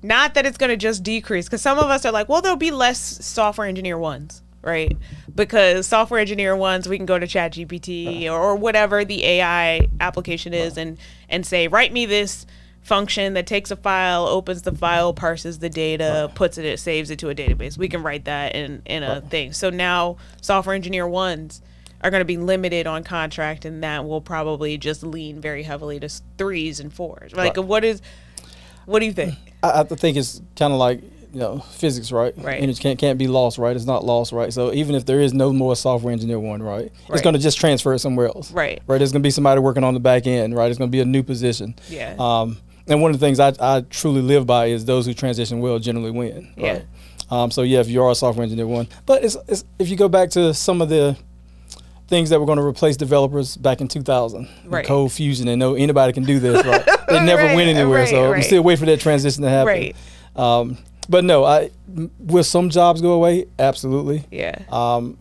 S2: Not that it's going to just decrease, because some of us are like, well, there'll be less software engineer ones, right? Because software engineer ones, we can go to ChatGPT or whatever the AI application is and say, write me this function that takes a file, opens the file, parses the data, puts it, saves it to a database. We can write that in a thing. So now software engineer ones are going to be limited on contract, and that will probably just lean very heavily to 3s and 4s. Like, what do you think?
S1: I think it's kind of like physics, right?
S2: Right.
S1: Energy can't be lost, right? It's not lost, right? So even if there is no more software engineer one, right, it's going to just transfer it somewhere else,
S2: right?
S1: There's going to be somebody working on the back end, right? It's going to be a new position.
S2: Yeah.
S1: And one of the things I truly live by is those who transition well generally win. Right?
S2: Yeah.
S1: So yeah, if you are a software engineer one, but it's if you go back to some of the things that were going to replace developers back in 2000,
S2: right?
S1: Code Fusion, and anybody can do this, right? They never went anywhere, so we still wait for that transition to happen.
S2: Right.
S1: But no, will some jobs go away? Absolutely.
S2: Yeah.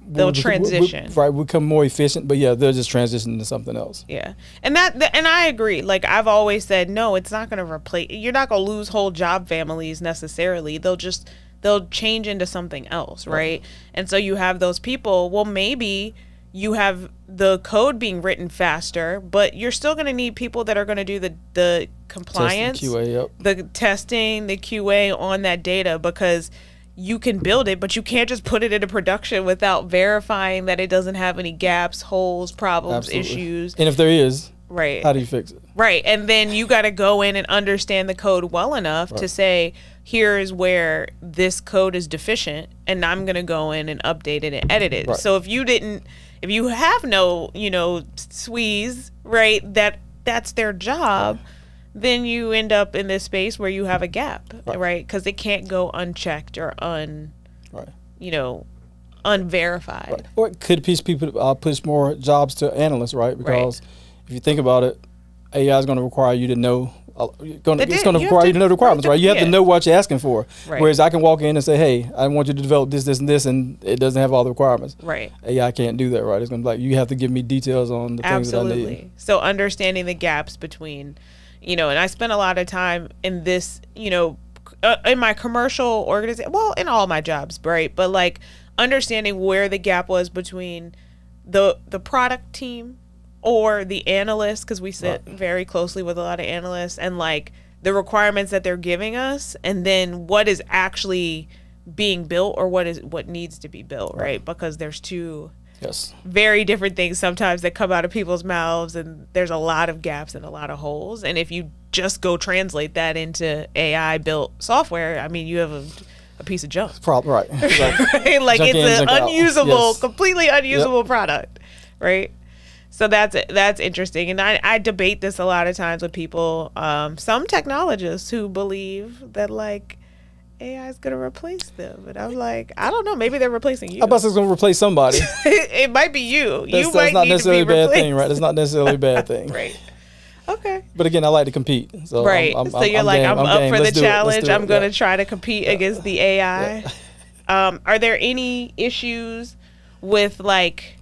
S2: They'll transition.
S1: We'll become more efficient, but yeah, they'll just transition to something else.
S2: Yeah. And and I agree. Like, I've always said, no, it's not going to replace, you're not going to lose whole job families necessarily. They'll change into something else, right? And so you have those people, well, maybe you have the code being written faster, but you're still going to need people that are going to do the compliance,
S1: testing, QA,
S2: the testing, the QA on that data, because you can build it, but you can't just put it into production without verifying that it doesn't have any gaps, holes, problems, issues.
S1: And if there is,
S2: right,
S1: how do you fix it?
S2: Right. And then you got to go in and understand the code well enough to say, here's where this code is deficient, and I'm going to go in and update it and edit it. So if you have no, SWEs, right, that's their job, then you end up in this space where you have a gap, right? Because it can't go unchecked or
S1: right.
S2: you know, unverified.
S1: Right. Or could people push more jobs to analysts, right? Because if you think about it, AI is going to require you to know. It's going to require you to know the requirements, right? You have to know what you're asking for.
S2: Right.
S1: Whereas I can walk in and say, "Hey, I want you to develop this, this, and this," and it doesn't have all the requirements.
S2: Right.
S1: AI can't do that, right? It's going to be like, you have to give me details on the things that I need.
S2: So understanding the gaps between, you know, and I spent a lot of time in this, you know, in my commercial organization, well, in all my jobs, right? But like understanding where the gap was between the product team or the analysts, because we sit very closely with a lot of analysts, and like the requirements that they're giving us, and then what is actually being built or what needs to be built, right? Because there's two very different things sometimes that come out of people's mouths, and there's a lot of gaps and a lot of holes. And if you just go translate that into AI built software, I mean, you have a piece of junk.
S1: Right.
S2: Right? Like
S1: junk
S2: it's an unusable, completely unusable
S1: Yep.
S2: product, right? So that's interesting. And I debate this a lot of times with people, some technologists who believe that like AI is going to replace them. And I'm like, I don't know. Maybe they're replacing you.
S1: I bet it's going to replace somebody.
S2: It might be you.
S1: That's
S2: might
S1: not
S2: need
S1: necessarily
S2: to be
S1: a bad
S2: replaced.
S1: thing, right? That's not necessarily a bad thing.
S2: Right. Okay.
S1: But again, I like to compete. So
S2: right. So you're like, I'm up
S1: game.
S2: for the
S1: Let's do it.
S2: challenge. I'm going to try to compete against the AI.
S1: Yeah.
S2: Are there any issues with like,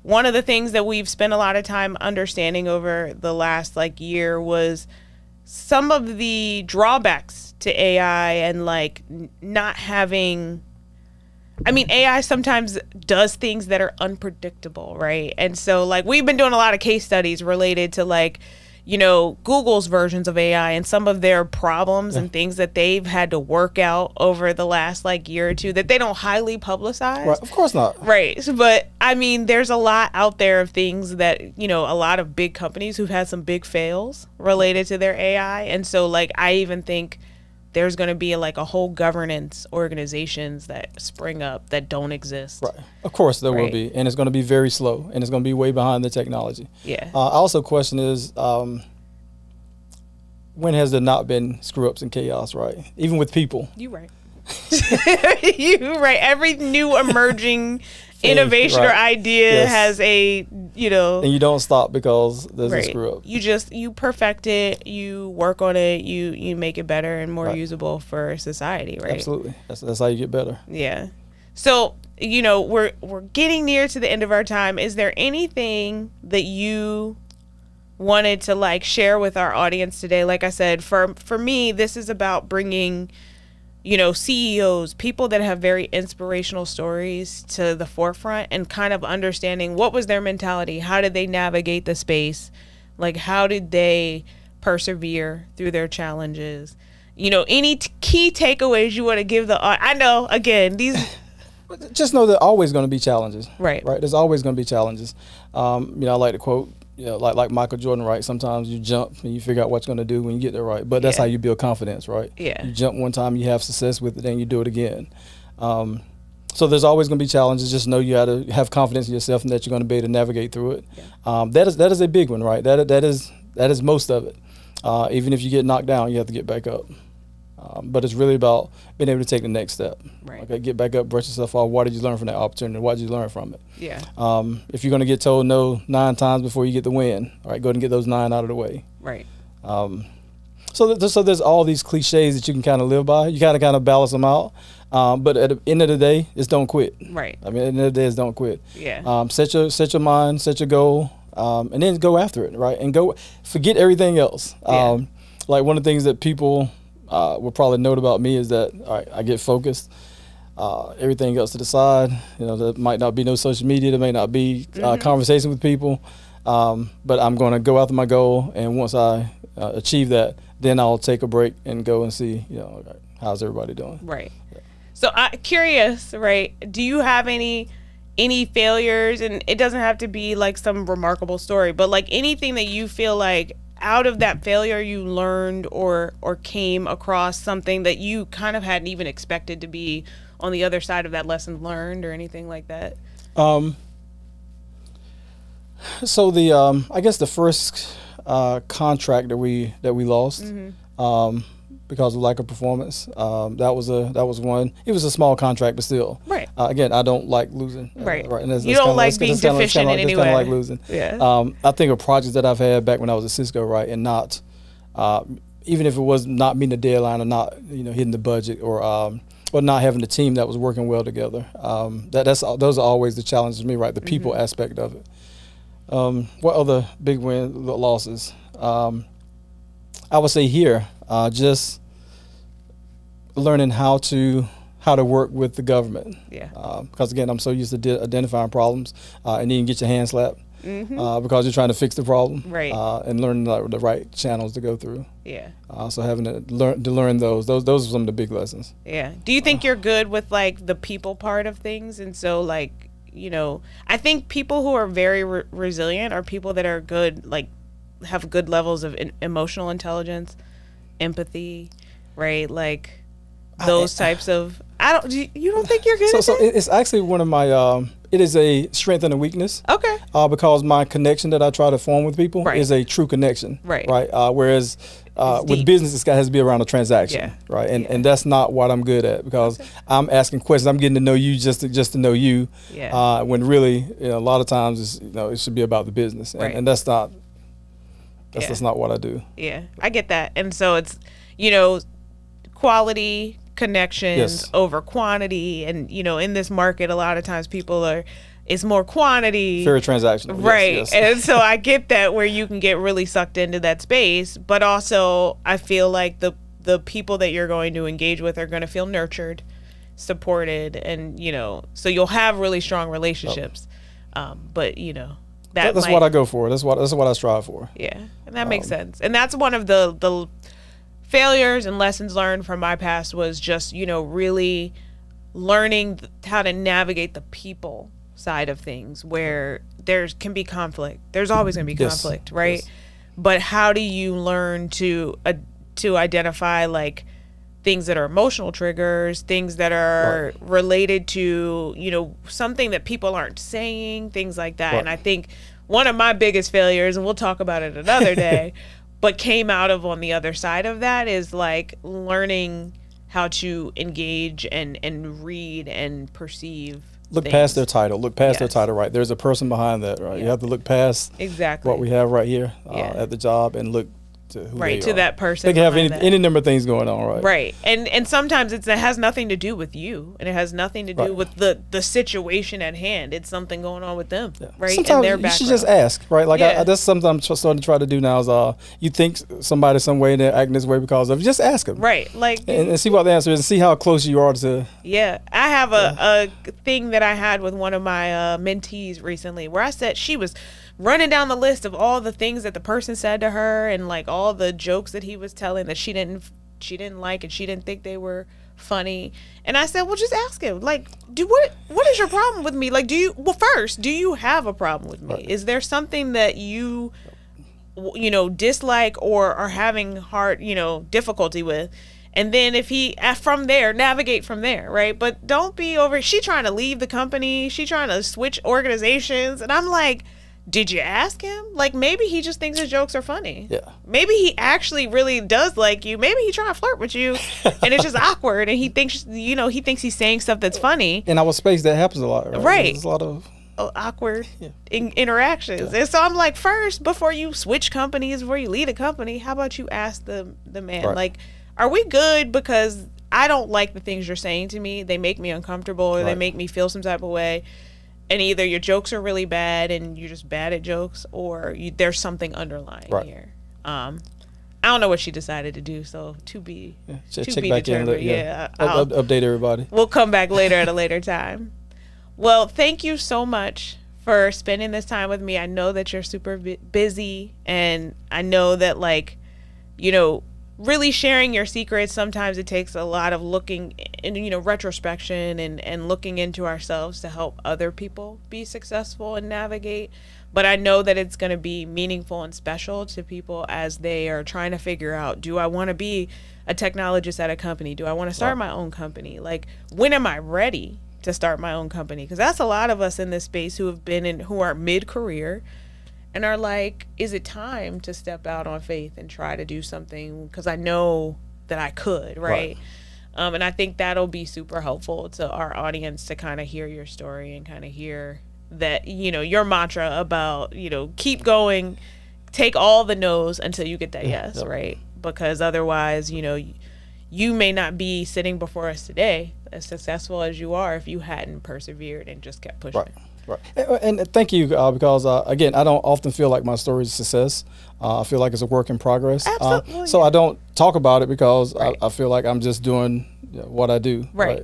S2: one of the things that we've spent a lot of time understanding over the last like year was some of the drawbacks to AI and like not having, I mean, AI sometimes does things that are unpredictable, right? And so like we've been doing a lot of case studies related to like, you know, Google's versions of AI and some of their problems and things that they've had to work out over the last like year or two that they don't highly publicize.
S1: Right. Of course not.
S2: Right. But I mean, there's a lot out there of things that, you know, a lot of big companies who've had some big fails related to their AI. And so like, I even think there's going to be like a whole governance organizations that spring up that don't exist.
S1: Right. Of course there will be. And it's going to be very slow and it's going to be way behind the technology.
S2: Yeah.
S1: Also question is, when has there not been screw ups and chaos, right? Even with people.
S2: You right. You right. Every new emerging innovation or idea has a, you know.
S1: And you don't stop because there's a screw up.
S2: You perfect it, you work on it, you make it better and more usable for society, right?
S1: Absolutely. That's how you get better.
S2: Yeah. So, you know, we're getting near to the end of our time. Is there anything that you wanted to like share with our audience today? Like I said, for me, this is about bringing, you know, CEOs, people that have very inspirational stories to the forefront and kind of understanding what was their mentality, how did they navigate the space, like how did they persevere through their challenges, you know, any key takeaways you want to give I know again these.
S1: Just know there are always going to be challenges.
S2: Right.
S1: There's always going to be challenges. You know, I like to quote, you know, like Michael Jordan, right? Sometimes you jump and you figure out what you're going to do when you get there, right? But that's how you build confidence, right?
S2: Yeah.
S1: You jump one time, you have success with it, then you do it again. So there's always going to be challenges. Just know you got to have confidence in yourself and that you're going to be able to navigate through it. Yeah. That is a big one, right? That is most of it. Even if you get knocked down, you have to get back up. But it's really about being able to take the next step.
S2: Right.
S1: Okay, get back up, brush yourself off. What did you learn from that opportunity? What did you learn from it?
S2: Yeah.
S1: If you're going to get told no 9 times before you get the win, all right, go ahead and get those 9 out of the way.
S2: Right.
S1: So there's all these cliches that you can kind of live by. You kind of balance them out. But at the end of the day, it's don't quit.
S2: Right.
S1: I mean, at the end of the day, it's don't quit.
S2: Yeah.
S1: Set your mind, set your goal, and then go after it, right? And forget everything else.
S2: Yeah.
S1: Like one of the things that people will probably note about me is that I get focused. Everything else to the side. You know, there might not be no social media. There may not be conversation with people. But I'm going to go after my goal, and once I achieve that, then I'll take a break and go and see, you know, how's everybody doing.
S2: Right. Yeah. So I'm curious, right? Do you have any failures? And it doesn't have to be like some remarkable story, but like anything that you feel like out of that failure you learned or came across something that you kind of hadn't even expected to be on the other side of that lesson learned or anything like that?
S1: So I guess the first contract that we lost because of lack of performance. That was one. It was a small contract, but still.
S2: Right.
S1: Again, I don't like losing.
S2: Right.
S1: Right. And
S2: you don't like being deficient in any way.
S1: Kind of like losing.
S2: Yeah.
S1: I think of projects that I've had back when I was at Cisco, right, and not even if it was not meeting the deadline or not hitting the budget or not having the team that was working well together. Those are always the challenges for me, right? The people aspect of it. What other big losses? I would say here, just learning how to work with the government.
S2: Yeah.
S1: Because again, I'm so used to identifying problems and then get your hand slapped because you're trying to fix the problem.
S2: Right.
S1: And learning the right channels to go through.
S2: Yeah.
S1: So having to learn those are some of the big lessons.
S2: Yeah. Do you think you're good with like the people part of things? And so like, I think people who are very resilient are people that are good, like have good levels of emotional intelligence, empathy, right? Like those types of. You don't think you're good at
S1: so
S2: that?
S1: It's actually one of my. It is a strength and a weakness.
S2: Okay.
S1: Because my connection that I try to form with people is a true connection.
S2: Right.
S1: Right. Whereas with business, it has to be around a transaction.
S2: Yeah.
S1: Right. And that's not what I'm good at because I'm asking questions. I'm getting to know you just to know you.
S2: Yeah.
S1: When really, a lot of times it should be about the business, and that's not. That's not what I do.
S2: Yeah, I get that. And so it's, quality connections over quantity. And, in this market, a lot of times it's more quantity.
S1: Very transactional.
S2: Right.
S1: Yes.
S2: And so I get that where you can get really sucked into that space. But also I feel like the people that you're going to engage with are going to feel nurtured, supported, and, so you'll have really strong relationships. But,
S1: that's what I go for. That's what I strive for.
S2: Yeah, and that makes sense. And that's one of the failures and lessons learned from my past was just, really learning how to navigate the people side of things where there can be conflict. There's always going to be conflict, right? Yes. But how do you learn to identify like things that are emotional triggers, things that are related to, something that people aren't saying, things like that. Right. And I think one of my biggest failures, and we'll talk about it another day, but came out of on the other side of that is like learning how to engage and read and perceive.
S1: Look past their title. Look past their title, right? There's a person behind that, right? You have to look past what we have right here at the job and look to who they are.
S2: That person.
S1: They can have any number of things going on, right?
S2: Right. And sometimes it has nothing to do with you, and it has nothing to do with the situation at hand. It's something going on with them, right?
S1: Sometimes
S2: and their
S1: you
S2: background.
S1: should just ask, right? Like that's something I'm starting to try to do now is you think somebody some way they're acting this way because of just ask them.
S2: Right. Like
S1: and see what the answer is and see how close you are to.
S2: Yeah. I have a thing that I had with one of my mentees recently where I said she was running down the list of all the things that the person said to her and like all the jokes that he was telling that she didn't like and she didn't think they were funny. And I said, well, just ask him, like, what is your problem with me? Like, do you have a problem with me? Right. Is there something that you dislike or are having hard, difficulty with? And then if he, from there, navigate from there, right? But don't be she trying to leave the company. She trying to switch organizations. And I'm like, did you ask him? Like, maybe he just thinks his jokes are funny.
S1: Yeah.
S2: Maybe he actually really does like you. Maybe he trying to flirt with you and it's just awkward and he thinks, he's saying stuff that's funny.
S1: In our space, that happens a lot, right?
S2: Right.
S1: There's a lot of
S2: awkward interactions. Yeah. And so I'm like, first, before you switch companies, before you leave a company, how about you ask the man, like, are we good? Because I don't like the things you're saying to me. They make me uncomfortable or they make me feel some type of way. And either your jokes are really bad and you're just bad at jokes, or there's something underlying here. I don't know what she decided to do, so to be determined.
S1: Update everybody.
S2: We'll come back later at a later time. Well, thank you so much for spending this time with me. I know that you're super busy, and I know that really sharing your secrets, sometimes it takes a lot of looking in, retrospection and looking into ourselves to help other people be successful and navigate. But I know that it's going to be meaningful and special to people as they are trying to figure out, do I want to be a technologist at a company? Do I want to start my own company? Like, when am I ready to start my own company? Because that's a lot of us in this space who are mid-career. and are like, is it time to step out on faith and try to do something? Because I know that I could, right? And I think that'll be super helpful to our audience to kind of hear your story and kind of hear that, you know, your mantra about, you know, keep going, take all the no's until you get that yes, right? Because otherwise, you know, you may not be sitting before us today as successful as you are if you hadn't persevered and just kept pushing.
S1: Right. And thank you, because, again, I don't often feel like my story is a success. I feel like it's a work in progress.
S2: Absolutely.
S1: So I don't talk about it because I feel like I'm just doing what I do.
S2: Right.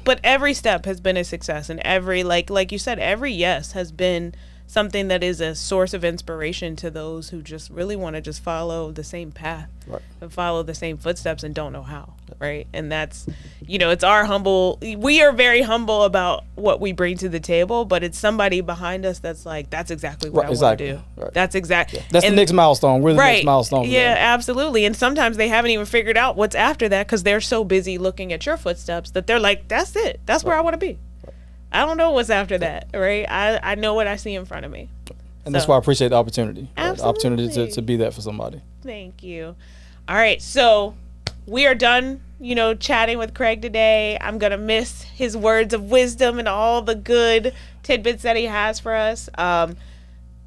S2: But every step has been a success. And every, like you said, every yes has been something that is a source of inspiration to those who just really want to just follow the same path and follow the same footsteps and don't know how, right? And that's, you know, we are very humble about what we bring to the table, but it's somebody behind us that's like, that's exactly what I want to do. Right. That's exactly.
S1: That's the next milestone. We're the next milestone.
S2: Yeah, absolutely. And sometimes they haven't even figured out what's after that because they're so busy looking at your footsteps that they're like, that's it. That's where I want to be. I don't know what's after that, right? I know what I see in front of me.
S1: And that's why I appreciate the opportunity.
S2: Absolutely.
S1: The opportunity to be there for somebody.
S2: Thank you. All right, so we are done, you know, chatting with Craig today. I'm going to miss his words of wisdom and all the good tidbits that he has for us.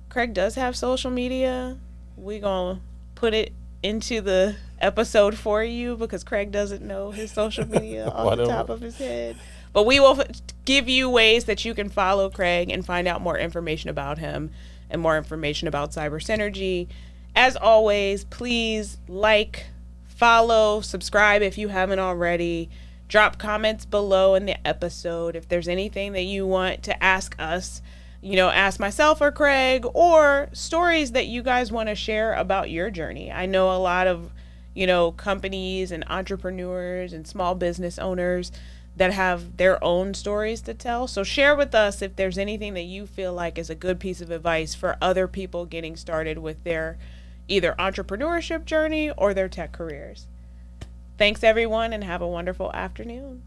S2: Craig does have social media. We're going to put it into the episode for you because Craig doesn't know his social media off the top of his head. But we will give you ways that you can follow Craig and find out more information about him and more information about Cyber Synergy. As always, please like, follow, subscribe if you haven't already. Drop comments below in the episode if there's anything that you want to ask us, you know, ask myself or Craig, or stories that you guys want to share about your journey. I know a lot of, you know, companies and entrepreneurs and small business owners that have their own stories to tell. So share with us if there's anything that you feel like is a good piece of advice for other people getting started with their either entrepreneurship journey or their tech careers. Thanks everyone and have a wonderful afternoon.